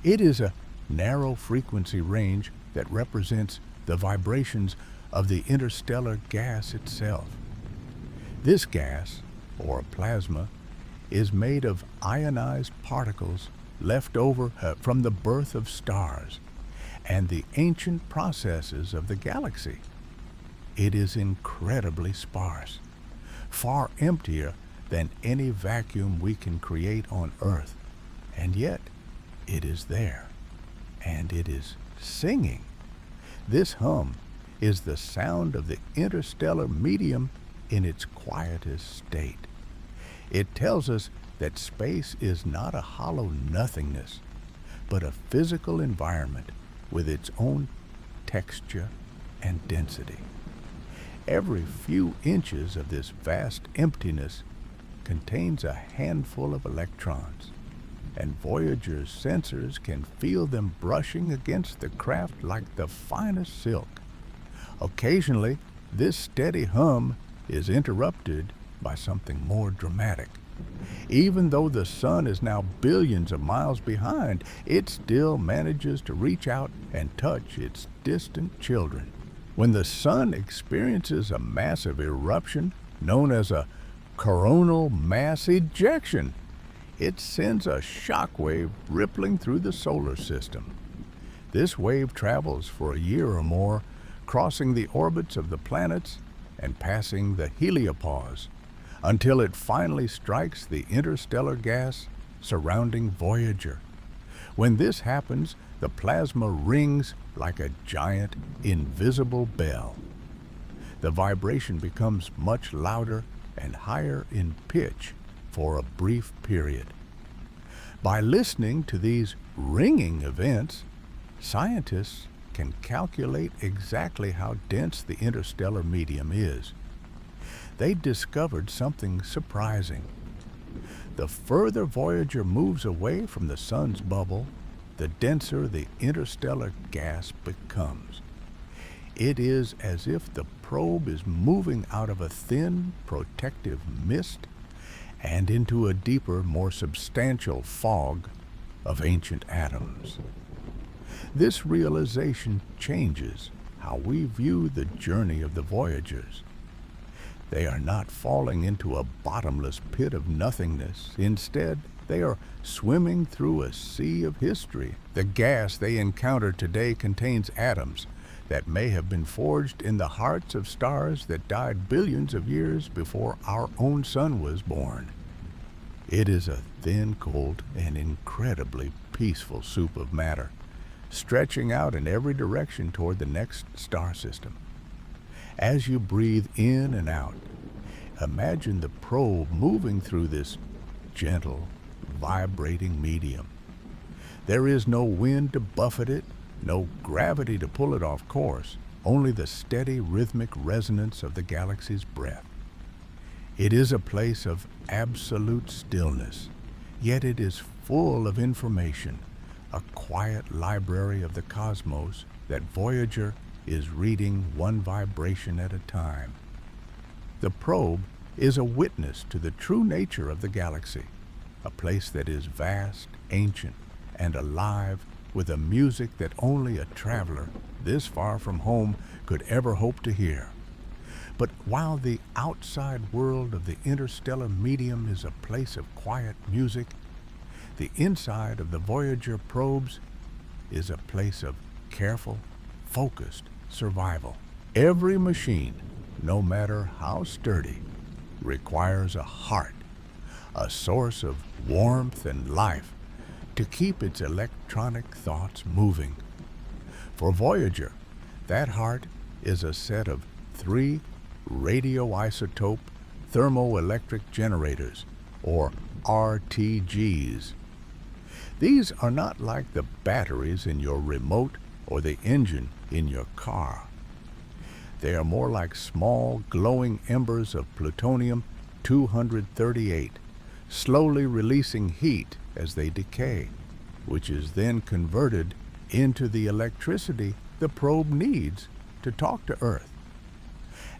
It is a narrow frequency range that represents the vibrations of the interstellar gas itself. This gas, or plasma, is made of ionized particles left over from the birth of stars and the ancient processes of the galaxy. It is incredibly sparse, far emptier than any vacuum we can create on Earth, and yet it is there, and it is singing. This hum is the sound of the interstellar medium in its quietest state. It tells us that space is not a hollow nothingness, but a physical environment with its own texture and density. Every few inches of this vast emptiness contains a handful of electrons, and Voyager's sensors can feel them brushing against the craft like the finest silk. Occasionally, this steady hum is interrupted by something more dramatic. Even though the sun is now billions of miles behind, it still manages to reach out and touch its distant children. When the sun experiences a massive eruption known as a coronal mass ejection, it sends a shock wave rippling through the solar system. This wave travels for a year or more, crossing the orbits of the planets and passing the heliopause, until it finally strikes the interstellar gas surrounding Voyager. When this happens, the plasma rings like a giant, invisible bell. The vibration becomes much louder and higher in pitch for a brief period. By listening to these ringing events, scientists can calculate exactly how dense the interstellar medium is. They discovered something surprising. The further Voyager moves away from the sun's bubble, the denser the interstellar gas becomes. It is as if the probe is moving out of a thin, protective mist and into a deeper, more substantial fog of ancient atoms. This realization changes how we view the journey of the Voyagers. They are not falling into a bottomless pit of nothingness. Instead, they are swimming through a sea of history. The gas they encounter today contains atoms that may have been forged in the hearts of stars that died billions of years before our own sun was born. It is a thin, cold, and incredibly peaceful soup of matter, stretching out in every direction toward the next star system. As you breathe in and out, imagine the probe moving through this gentle, vibrating medium. There is no wind to buffet it, no gravity to pull it off course, only the steady rhythmic resonance of the galaxy's breath. It is a place of absolute stillness, yet it is full of information, a quiet library of the cosmos that Voyager is reading one vibration at a time. The probe is a witness to the true nature of the galaxy, a place that is vast, ancient, and alive with a music that only a traveler this far from home could ever hope to hear. But while the outside world of the interstellar medium is a place of quiet music, the inside of the Voyager probes is a place of careful, focused survival. Every machine, no matter how sturdy, requires a heart, a source of warmth and life to keep its electronic thoughts moving. For Voyager, that heart is a set of 3 radioisotope thermoelectric generators, or RTGs. These are not like the batteries in your remote or the engine in your car. They are more like small, glowing embers of plutonium-238, slowly releasing heat as they decay, which is then converted into the electricity the probe needs to talk to Earth.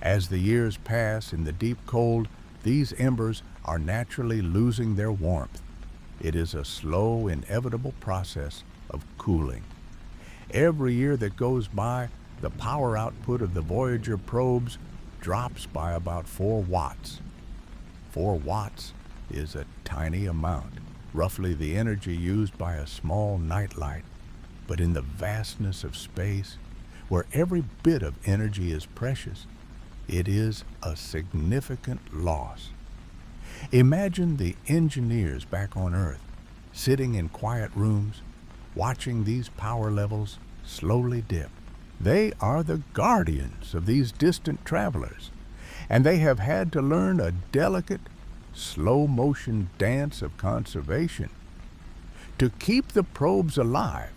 As the years pass in the deep cold, these embers are naturally losing their warmth. It is a slow, inevitable process of cooling. Every year that goes by, the power output of the Voyager probes drops by about 4 watts. 4 watts is a tiny amount, roughly the energy used by a small nightlight. But in the vastness of space, where every bit of energy is precious, it is a significant loss. Imagine the engineers back on Earth, sitting in quiet rooms, watching these power levels slowly dip. They are the guardians of these distant travelers, and they have had to learn a delicate, slow-motion dance of conservation. To keep the probes alive,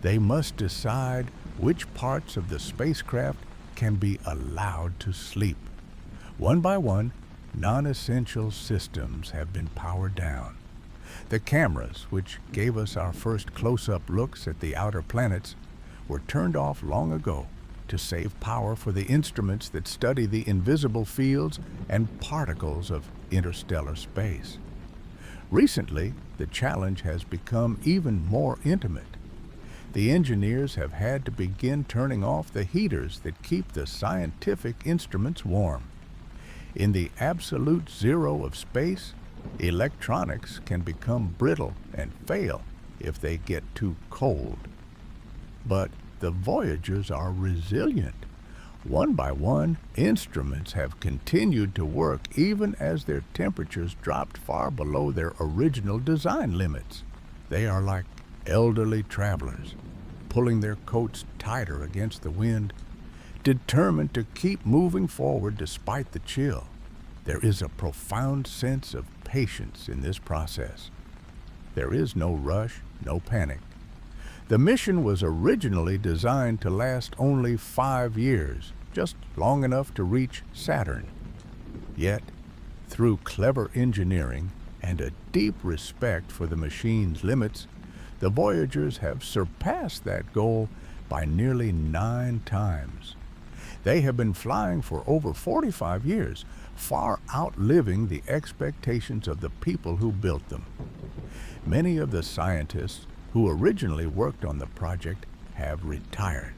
they must decide which parts of the spacecraft can be allowed to sleep. One by one, non-essential systems have been powered down. The cameras, which gave us our first close-up looks at the outer planets, were turned off long ago to save power for the instruments that study the invisible fields and particles of interstellar space. Recently, the challenge has become even more intimate. The engineers have had to begin turning off the heaters that keep the scientific instruments warm. In the absolute zero of space, electronics can become brittle and fail if they get too cold. But the Voyagers are resilient. One by one, instruments have continued to work even as their temperatures dropped far below their original design limits. They are like elderly travelers, pulling their coats tighter against the wind, determined to keep moving forward despite the chill. There is a profound sense of patience in this process. There is no rush, no panic. The mission was originally designed to last only 5 years, just long enough to reach Saturn. Yet, through clever engineering and a deep respect for the machine's limits, the Voyagers have surpassed that goal by nearly 9 times. They have been flying for over 45 years, far outliving the expectations of the people who built them. Many of the scientists who originally worked on the project have retired,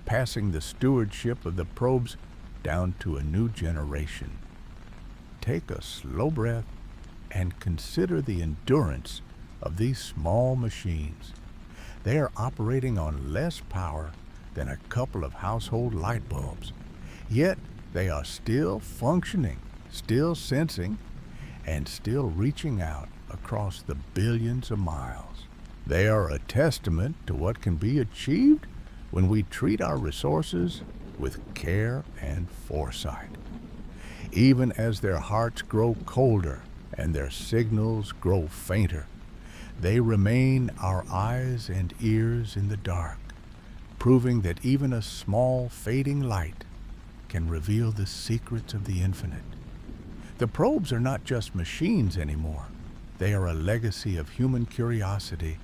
passing the stewardship of the probes down to a new generation. Take a slow breath and consider the endurance of these small machines. They are operating on less power than a couple of household light bulbs, yet they are still functioning, still sensing, and still reaching out across the billions of miles. They are a testament to what can be achieved when we treat our resources with care and foresight. Even as their hearts grow colder and their signals grow fainter, they remain our eyes and ears in the dark, proving that even a small fading light can reveal the secrets of the infinite. The probes are not just machines anymore. They are a legacy of human curiosity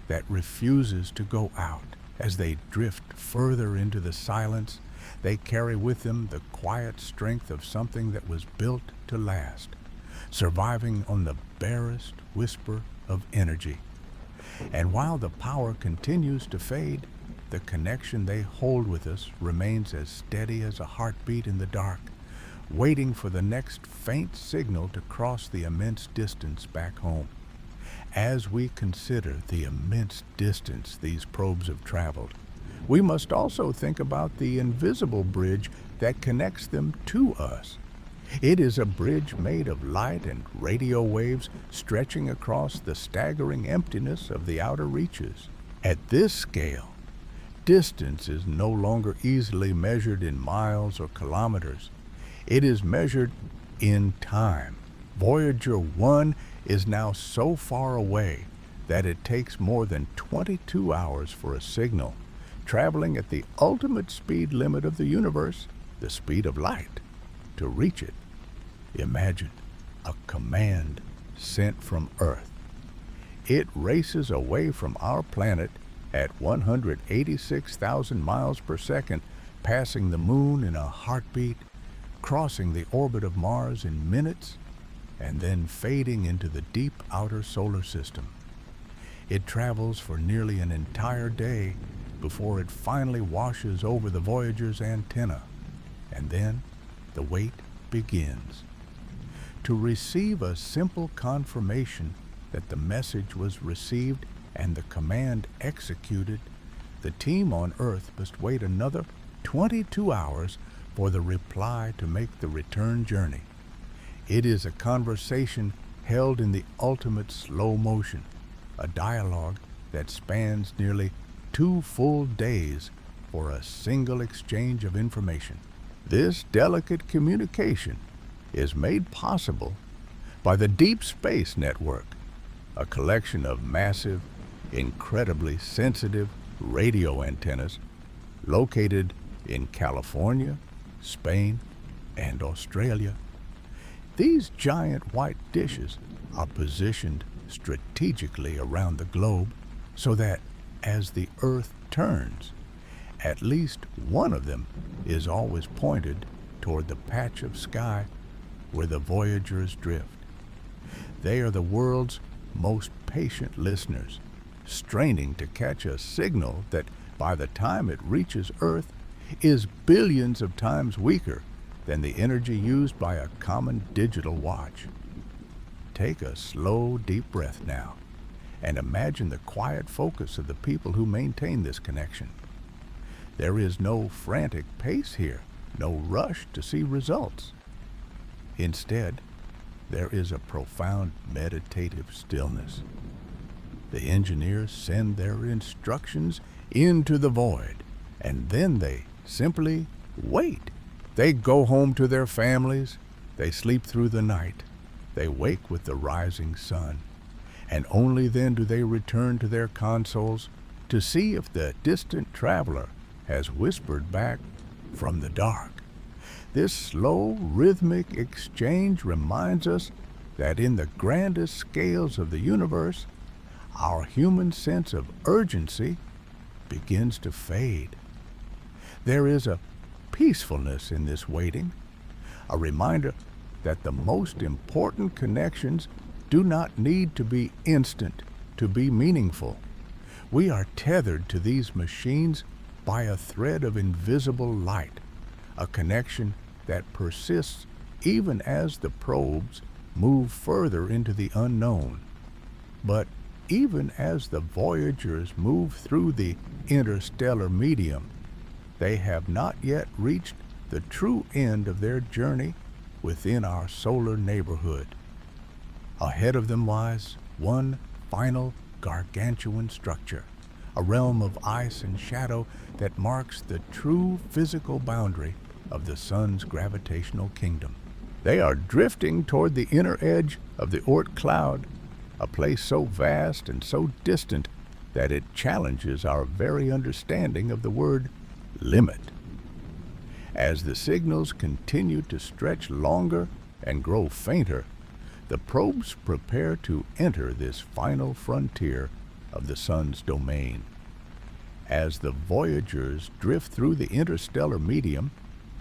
that refuses to go out. As they drift further into the silence, they carry with them the quiet strength of something that was built to last, surviving on the barest whisper of energy. And while the power continues to fade, the connection they hold with us remains as steady as a heartbeat in the dark, waiting for the next faint signal to cross the immense distance back home. As we consider the immense distance these probes have traveled, we must also think about the invisible bridge that connects them to us. It is a bridge made of light and radio waves stretching across the staggering emptiness of the outer reaches. At this scale, distance is no longer easily measured in miles or kilometers. It is measured in time. Voyager 1 is now so far away that it takes more than 22 hours for a signal, traveling at the ultimate speed limit of the universe, the speed of light, to reach it. Imagine a command sent from Earth. It races away from our planet at 186,000 miles per second, passing the moon in a heartbeat, crossing the orbit of Mars in minutes, and then fading into the deep outer solar system. It travels for nearly an entire day before it finally washes over the Voyager's antenna, and then the wait begins. To receive a simple confirmation that the message was received and the command executed, the team on Earth must wait another 22 hours for the reply to make the return journey. It is a conversation held in the ultimate slow motion, a dialogue that spans nearly 2 full days for a single exchange of information. This delicate communication is made possible by the Deep Space Network, a collection of massive, incredibly sensitive radio antennas located in California, Spain, and Australia. These giant white dishes are positioned strategically around the globe so that as the Earth turns, at least one of them is always pointed toward the patch of sky where the Voyagers drift. They are the world's most patient listeners, straining to catch a signal that by the time it reaches Earth is billions of times weaker than the energy used by a common digital watch. Take a slow, deep breath now and imagine the quiet focus of the people who maintain this connection. There is no frantic pace here, no rush to see results. Instead, there is a profound meditative stillness. The engineers send their instructions into the void, and then they simply wait. They go home to their families, they sleep through the night, they wake with the rising sun, and only then do they return to their consoles to see if the distant traveler has whispered back from the dark. This slow, rhythmic exchange reminds us that in the grandest scales of the universe, our human sense of urgency begins to fade. There is a peacefulness in this waiting, a reminder that the most important connections do not need to be instant to be meaningful. We are tethered to these machines by a thread of invisible light, a connection that persists even as the probes move further into the unknown. But even as the Voyagers move through the interstellar medium, they have not yet reached the true end of their journey within our solar neighborhood. Ahead of them lies one final gargantuan structure, a realm of ice and shadow that marks the true physical boundary of the sun's gravitational kingdom. They are drifting toward the inner edge of the Oort cloud, a place so vast and so distant that it challenges our very understanding of the word limit. As the signals continue to stretch longer and grow fainter, the probes prepare to enter this final frontier of the sun's domain. As the Voyagers drift through the interstellar medium,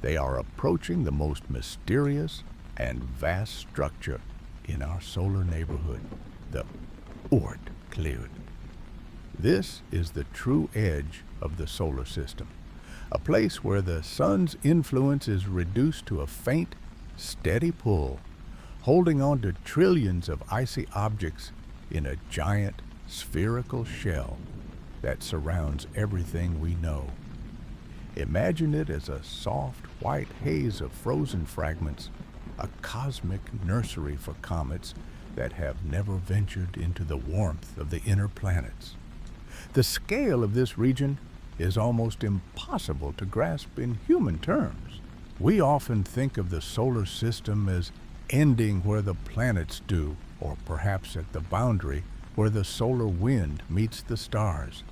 they are approaching the most mysterious and vast structure in our solar neighborhood, the Oort cloud. This is the true edge of the solar system, a place where the sun's influence is reduced to a faint, steady pull, holding on to trillions of icy objects in a giant spherical shell that surrounds everything we know. Imagine it as a soft white haze of frozen fragments, a cosmic nursery for comets that have never ventured into the warmth of the inner planets. The scale of this region is almost impossible to grasp in human terms. We often think of the solar system as ending where the planets do, or perhaps at the boundary where the solar wind meets the stars.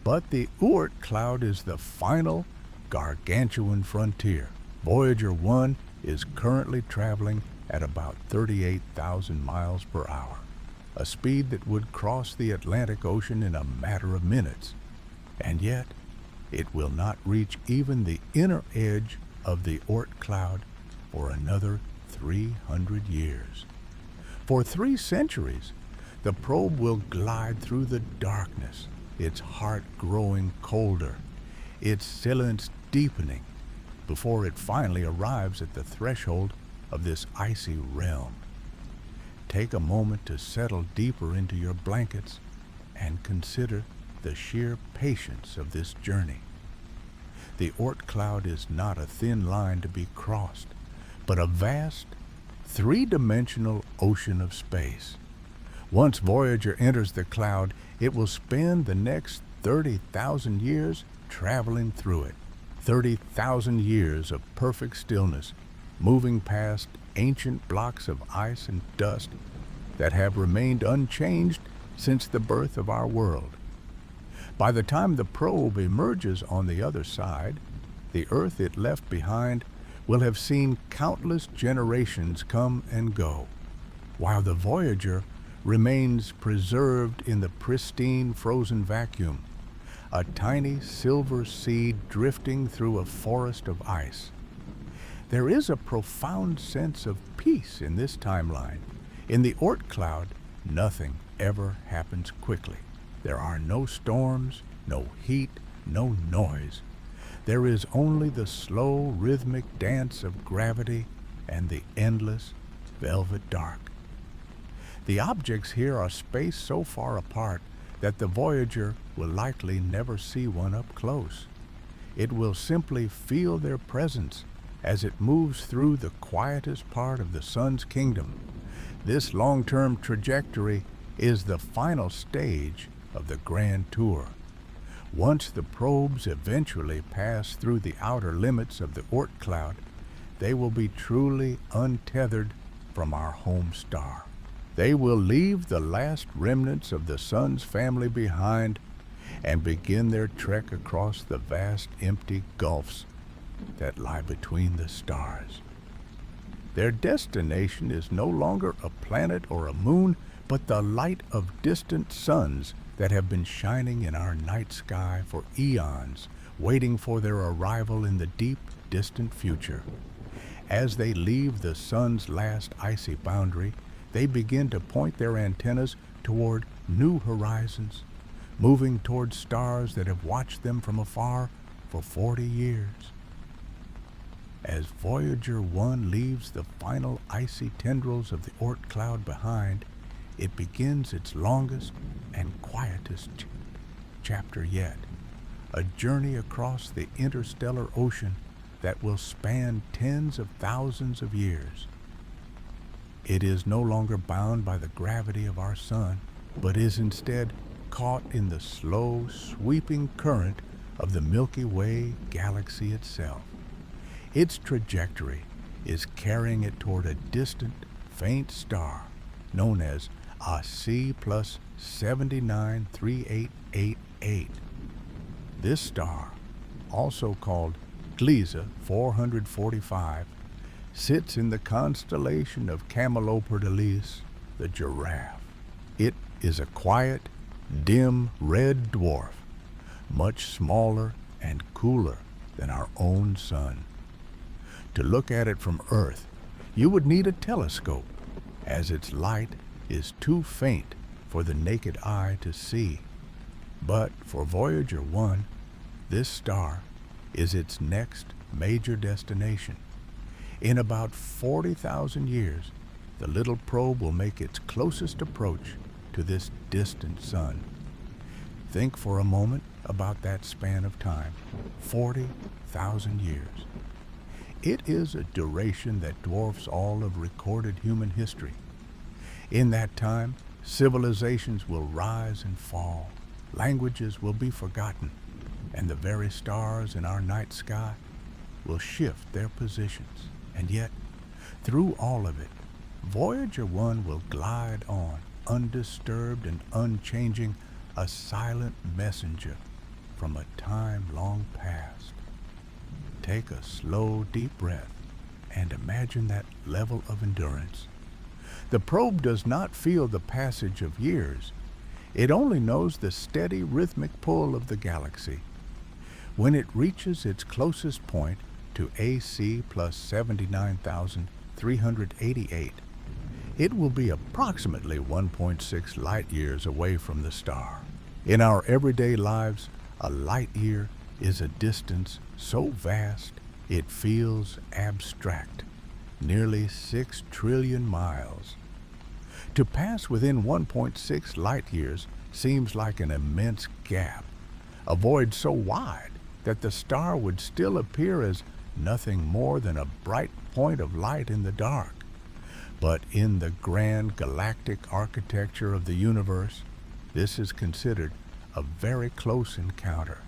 But the Oort cloud is the final gargantuan frontier. Voyager 1 is currently traveling at about 38,000 miles per hour, a speed that would cross the Atlantic Ocean in a matter of minutes. And yet, it will not reach even the inner edge of the Oort cloud for another 300 years. For 3 centuries, the probe will glide through the darkness, its heart growing colder, its silence deepening, before it finally arrives at the threshold of this icy realm. Take a moment to settle deeper into your blankets and consider the sheer patience of this journey. The Oort cloud is not a thin line to be crossed, but a vast, 3-dimensional ocean of space. Once Voyager enters the cloud, it will spend the next 30,000 years traveling through it. 30,000 years of perfect stillness, moving past ancient blocks of ice and dust that have remained unchanged since the birth of our world. By the time the probe emerges on the other side, the Earth it left behind will have seen countless generations come and go, while the Voyager remains preserved in the pristine frozen vacuum, a tiny silver seed drifting through a forest of ice. There is a profound sense of peace in this timeline. In the Oort cloud, nothing ever happens quickly. There are no storms, no heat, no noise. There is only the slow, rhythmic dance of gravity and the endless, velvet dark. The objects here are spaced so far apart that the Voyager will likely never see one up close. It will simply feel their presence as it moves through the quietest part of the sun's kingdom. This long-term trajectory is the final stage of the grand tour. Once the probes eventually pass through the outer limits of the Oort cloud, they will be truly untethered from our home star. They will leave the last remnants of the Sun's family behind and begin their trek across the vast empty gulfs that lie between the stars. Their destination is no longer a planet or a moon, but the light of distant suns that have been shining in our night sky for eons, waiting for their arrival in the deep, distant future. As they leave the sun's last icy boundary, they begin to point their antennas toward new horizons, moving toward stars that have watched them from afar for 40 years. As Voyager 1 leaves the final icy tendrils of the Oort cloud behind, it begins its longest and quietest chapter yet, a journey across the interstellar ocean that will span tens of thousands of years. It is no longer bound by the gravity of our sun, but is instead caught in the slow, sweeping current of the Milky Way galaxy itself. Its trajectory is carrying it toward a distant, faint star known as a C plus 793888. This star, also called Gliese 445, sits in the constellation of Camelopardalis, the giraffe. It is a quiet, dim red dwarf, much smaller and cooler than our own sun. To look at it from Earth, you would need a telescope, as its light is too faint for the naked eye to see. But for Voyager 1, this star is its next major destination. In about 40,000 years, the little probe will make its closest approach to this distant sun. Think for a moment about that span of time, 40,000 years. It is a duration that dwarfs all of recorded human history. In that time, civilizations will rise and fall, languages will be forgotten, and the very stars in our night sky will shift their positions. And yet, through all of it, Voyager 1 will glide on, undisturbed and unchanging, a silent messenger from a time long past. Take a slow, deep breath and imagine that level of endurance. The probe does not feel the passage of years. It only knows the steady, rhythmic pull of the galaxy. When it reaches its closest point to AC plus 79,388, it will be approximately 1.6 light years away from the star. In our everyday lives, a light year is a distance so vast it feels abstract, nearly 6 trillion miles. To pass within 1.6 light years seems like an immense gap, a void so wide that the star would still appear as nothing more than a bright point of light in the dark. But in the grand galactic architecture of the universe, this is considered a very close encounter.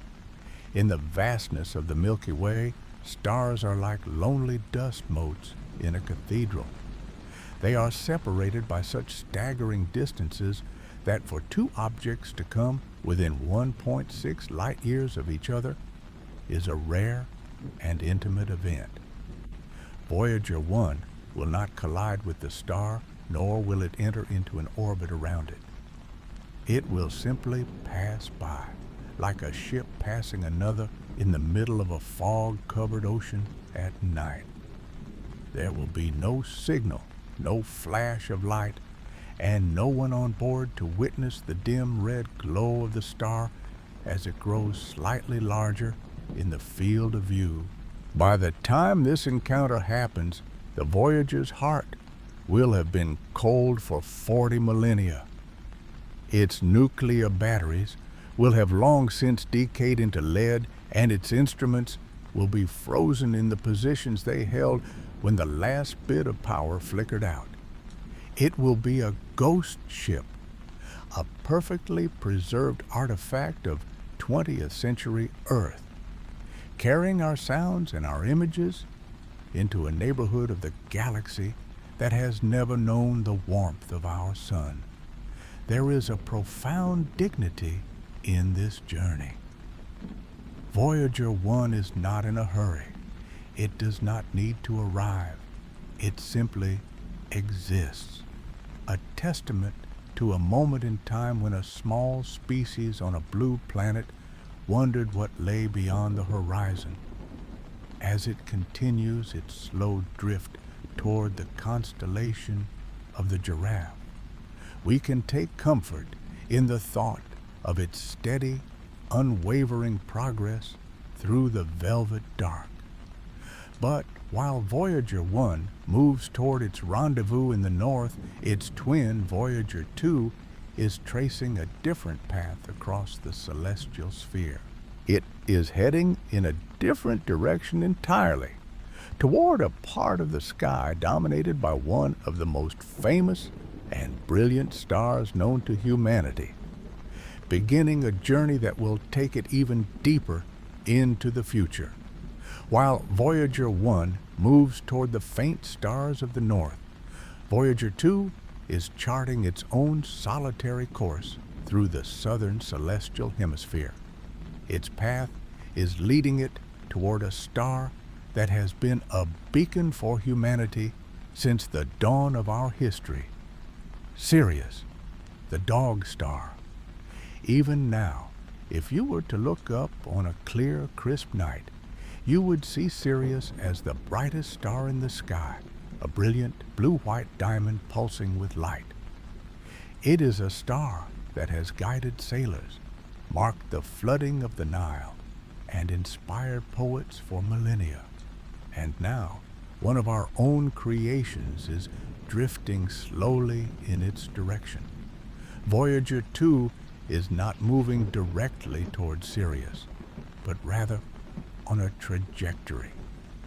In the vastness of the Milky Way, stars are like lonely dust motes in a cathedral. They are separated by such staggering distances that for two objects to come within 1.6 light years of each other is a rare and intimate event. Voyager 1 will not collide with the star, nor will it enter into an orbit around it. It will simply pass by, like a ship passing another in the middle of a fog-covered ocean at night. There will be no signal, no flash of light, and no one on board to witness the dim red glow of the star as it grows slightly larger in the field of view. By the time this encounter happens, the Voyager's heart will have been cold for 40 millennia. Its nuclear batteries will have long since decayed into lead, and its instruments will be frozen in the positions they held when the last bit of power flickered out. It will be a ghost ship, a perfectly preserved artifact of 20th century Earth, carrying our sounds and our images into a neighborhood of the galaxy that has never known the warmth of our sun. There is a profound dignity in this journey. Voyager 1 is not in a hurry. It does not need to arrive. It simply exists, a testament to a moment in time when a small species on a blue planet wondered what lay beyond the horizon. As it continues its slow drift toward the constellation of the Giraffe, we can take comfort in the thought of its steady, unwavering progress through the velvet dark. But while Voyager 1 moves toward its rendezvous in the north, its twin, Voyager 2, is tracing a different path across the celestial sphere. It is heading in a different direction entirely, toward a part of the sky dominated by one of the most famous and brilliant stars known to humanity, beginning a journey that will take it even deeper into the future. While Voyager 1 moves toward the faint stars of the north, Voyager 2 is charting its own solitary course through the southern celestial hemisphere. Its path is leading it toward a star that has been a beacon for humanity since the dawn of our history, Sirius, the dog star. Even now, if you were to look up on a clear, crisp night, you would see Sirius as the brightest star in the sky, a brilliant blue-white diamond pulsing with light. It is a star that has guided sailors, marked the flooding of the Nile, and inspired poets for millennia. And now, one of our own creations is drifting slowly in its direction. Voyager 2 is not moving directly toward Sirius, but rather on a trajectory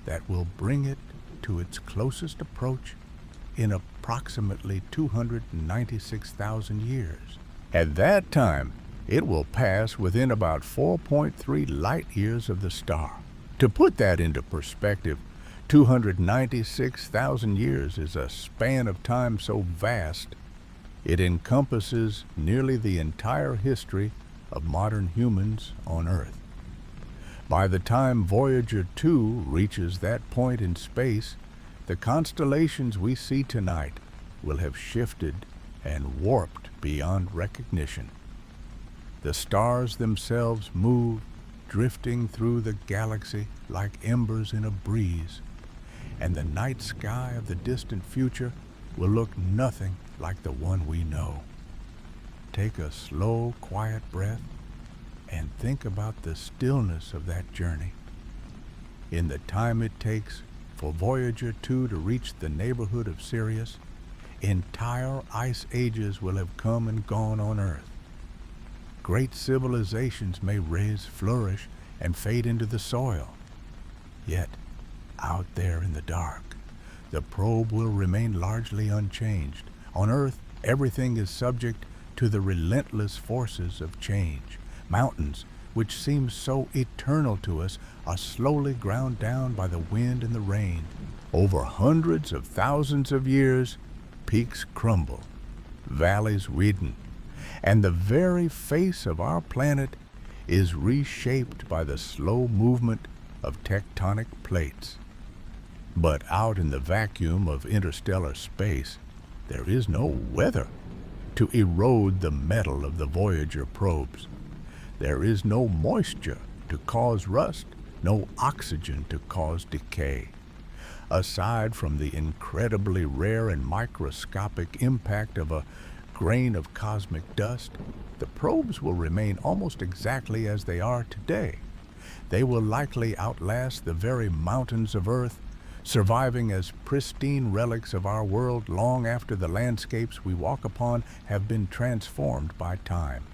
that will bring it to its closest approach in approximately 296,000 years. At that time, it will pass within about 4.3 light years of the star. To put that into perspective, 296,000 years is a span of time so vast, it encompasses nearly the entire history of modern humans on Earth. By the time Voyager 2 reaches that point in space, the constellations we see tonight will have shifted and warped beyond recognition. The stars themselves move, drifting through the galaxy like embers in a breeze, and the night sky of the distant future will look nothing like the one we know. Take a slow, quiet breath and think about the stillness of that journey. In the time it takes for Voyager 2 to reach the neighborhood of Sirius, entire ice ages will have come and gone on Earth. Great civilizations may flourish, and fade into the soil. Yet, out there in the dark, the probe will remain largely unchanged. On Earth, everything is subject to the relentless forces of change. Mountains, which seem so eternal to us, are slowly ground down by the wind and the rain. Over hundreds of thousands of years, peaks crumble, valleys redden, and the very face of our planet is reshaped by the slow movement of tectonic plates. But out in the vacuum of interstellar space, there is no weather to erode the metal of the Voyager probes. There is no moisture to cause rust, no oxygen to cause decay. Aside from the incredibly rare and microscopic impact of a grain of cosmic dust, the probes will remain almost exactly as they are today. They will likely outlast the very mountains of Earth, surviving as pristine relics of our world long after the landscapes we walk upon have been transformed by time.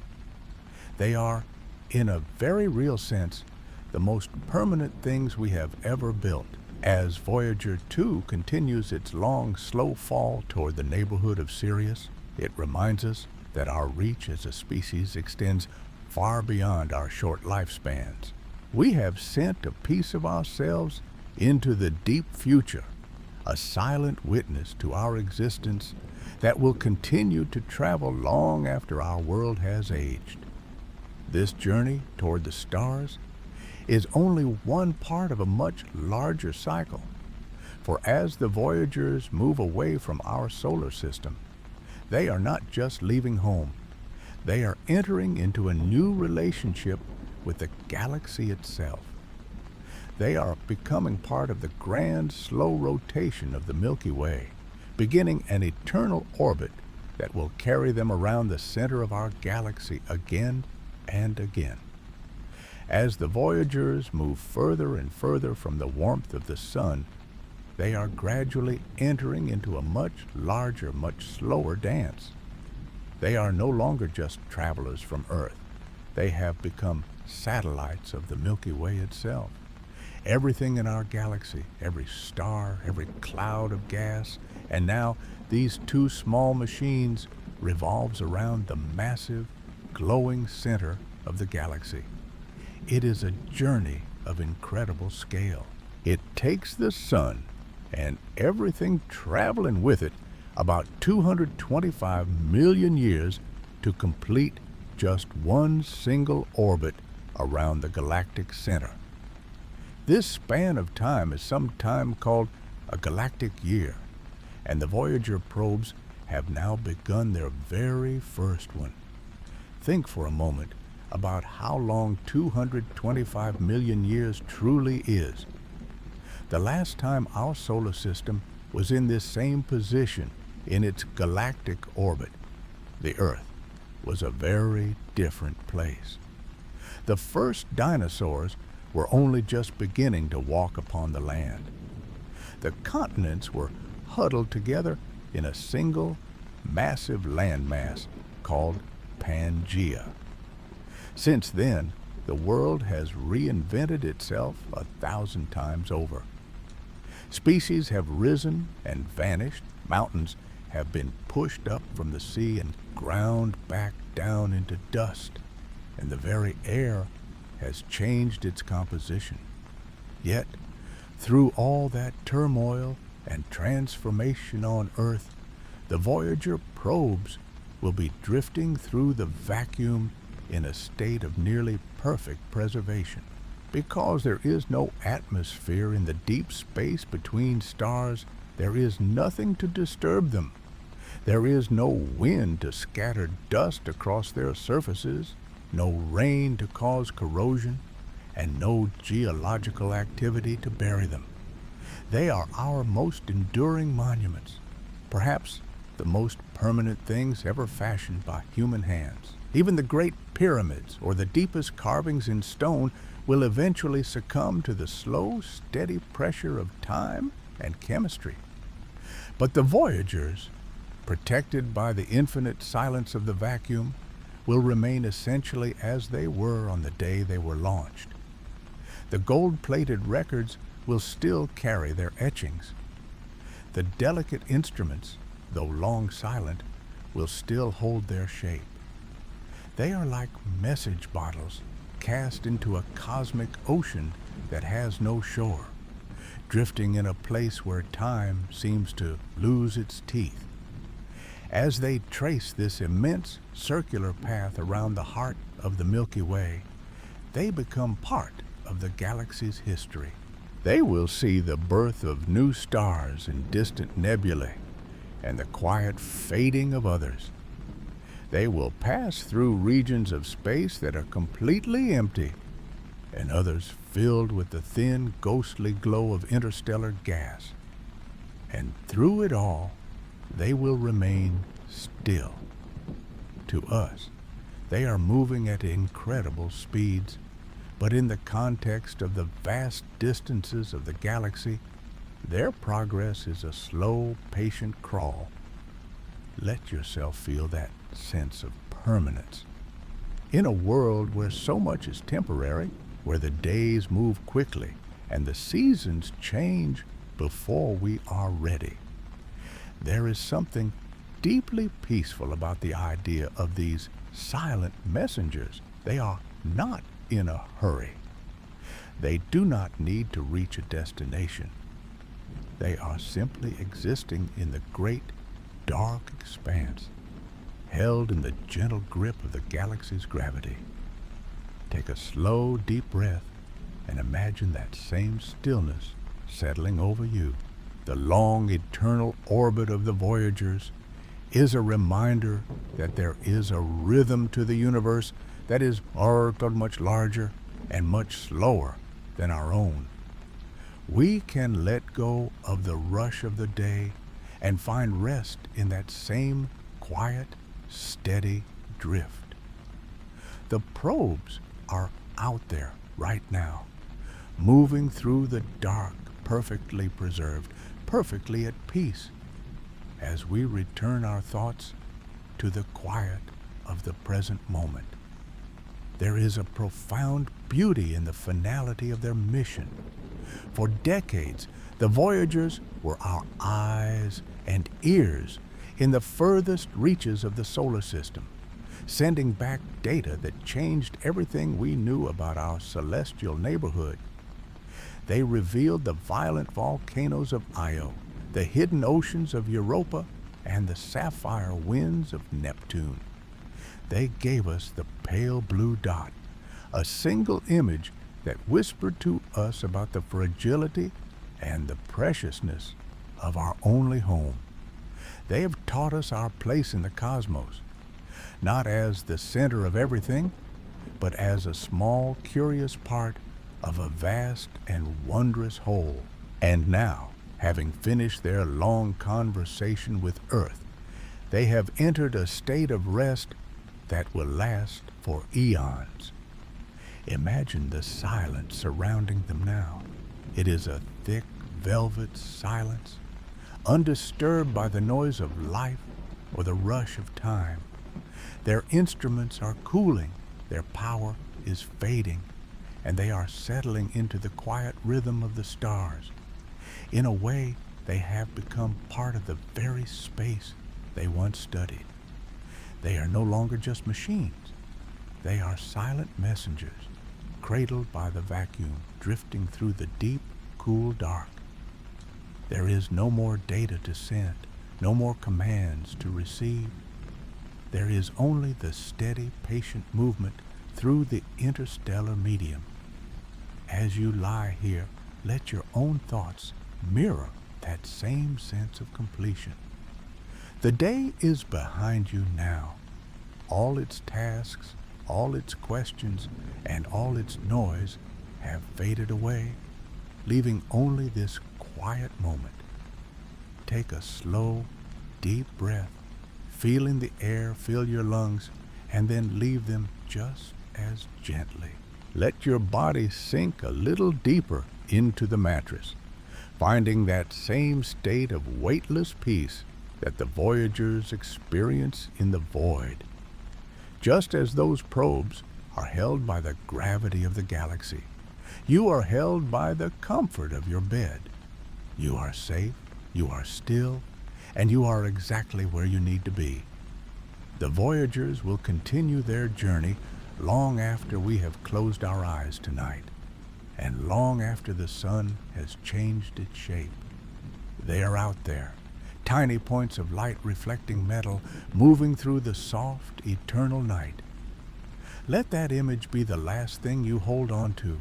They are, in a very real sense, the most permanent things we have ever built. As Voyager 2 continues its long, slow fall toward the neighborhood of Sirius, it reminds us that our reach as a species extends far beyond our short lifespans. We have sent a piece of ourselves into the deep future, a silent witness to our existence that will continue to travel long after our world has aged. This journey toward the stars is only one part of a much larger cycle. For as the Voyagers move away from our solar system, they are not just leaving home. They are entering into a new relationship with the galaxy itself. They are becoming part of the grand, slow rotation of the Milky Way, beginning an eternal orbit that will carry them around the center of our galaxy again and again. As the Voyagers move further and further from the warmth of the sun, they are gradually entering into a much larger, much slower dance. They are no longer just travelers from Earth. They have become satellites of the Milky Way itself. Everything in our galaxy, every star, every cloud of gas, and now these two small machines revolves around the massive, glowing center of the galaxy. It is a journey of incredible scale. It takes the sun and everything traveling with it about 225 million years to complete just one single orbit around the galactic center. This span of time is sometimes called a galactic year, and the Voyager probes have now begun their very first one. Think for a moment about how long 225 million years truly is. The last time our solar system was in this same position in its galactic orbit, the Earth was a very different place. The first dinosaurs were only just beginning to walk upon the land. The continents were huddled together in a single, massive landmass called Pangaea. Since then, the world has reinvented itself 1,000 times over. Species have risen and vanished, mountains have been pushed up from the sea and ground back down into dust, and the very air has changed its composition. Yet, through all that turmoil and transformation on Earth, the Voyager probes will be drifting through the vacuum in a state of nearly perfect preservation. Because there is no atmosphere in the deep space between stars, there is nothing to disturb them. There is no wind to scatter dust across their surfaces, no rain to cause corrosion, and no geological activity to bury them. They are our most enduring monuments, perhaps the most permanent things ever fashioned by human hands. Even the great pyramids or the deepest carvings in stone will eventually succumb to the slow, steady pressure of time and chemistry. But the Voyagers, protected by the infinite silence of the vacuum, will remain essentially as they were on the day they were launched. The gold-plated records will still carry their etchings. The delicate instruments, though long silent, will still hold their shape. They are like message bottles cast into a cosmic ocean that has no shore, drifting in a place where time seems to lose its teeth. As they trace this immense circular path around the heart of the Milky Way, they become part of the galaxy's history. They will see the birth of new stars in distant nebulae and the quiet fading of others. They will pass through regions of space that are completely empty and others filled with the thin, ghostly glow of interstellar gas. And through it all, they will remain still. To us, they are moving at incredible speeds, but in the context of the vast distances of the galaxy, their progress is a slow, patient crawl. Let yourself feel that sense of permanence. In a world where so much is temporary, where the days move quickly and the seasons change before we are ready, there is something deeply peaceful about the idea of these silent messengers They are not in a hurry. They do not need to reach a destination. They are simply existing in the great, dark expanse, held in the gentle grip of the galaxy's gravity. Take a slow, deep breath and imagine that same stillness settling over you. The long, eternal orbit of the Voyagers is a reminder that there is a rhythm to the universe that is much larger and much slower than our own. We can let go of the rush of the day and find rest in that same quiet, steady drift. The probes are out there right now, moving through the dark, perfectly preserved, perfectly at peace, as we return our thoughts to the quiet of the present moment. There is a profound beauty in the finality of their mission. For decades, the Voyagers were our eyes and ears in the furthest reaches of the solar system, sending back data that changed everything we knew about our celestial neighborhood. They revealed the violent volcanoes of Io, the hidden oceans of Europa, and the sapphire winds of Neptune. They gave us the pale blue dot, a single image that whispered to us about the fragility and the preciousness of our only home. They have taught us our place in the cosmos, not as the center of everything, but as a small, curious part of a vast and wondrous whole. And now, having finished their long conversation with Earth, they have entered a state of rest that will last for eons. Imagine the silence surrounding them now. It is a thick, velvet silence, undisturbed by the noise of life or the rush of time. Their instruments are cooling, their power is fading, and they are settling into the quiet rhythm of the stars. In a way, they have become part of the very space they once studied. They are no longer just machines. They are silent messengers, cradled by the vacuum, drifting through the deep, cool dark. There is no more data to send, no more commands to receive. There is only the steady, patient movement through the interstellar medium. As you lie here, let your own thoughts mirror that same sense of completion. The day is behind you now. All its tasks, all its questions, and all its noise have faded away, leaving only this quiet moment. Take a slow, deep breath, feeling the air fill your lungs, and then leave them just as gently. Let your body sink a little deeper into the mattress, finding that same state of weightless peace that the Voyagers experience in the void. Just as those probes are held by the gravity of the galaxy, you are held by the comfort of your bed. You are safe, you are still, and you are exactly where you need to be. The Voyagers will continue their journey long after we have closed our eyes tonight, and long after the sun has changed its shape. They are out there, tiny points of light reflecting metal, moving through the soft, eternal night. Let that image be the last thing you hold on to,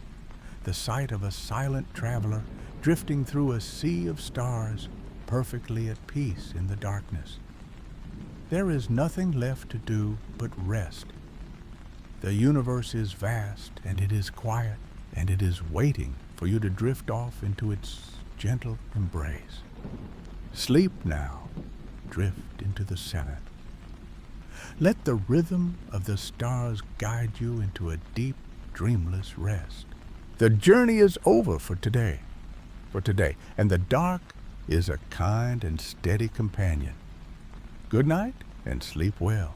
the sight of a silent traveler drifting through a sea of stars, perfectly at peace in the darkness. There is nothing left to do but rest. The universe is vast, and it is quiet, and it is waiting for you to drift off into its gentle embrace. Sleep now, drift into the center. Let the rhythm of the stars guide you into a deep, dreamless rest. The journey is over for today, and the dark is a kind and steady companion. Good night and sleep well.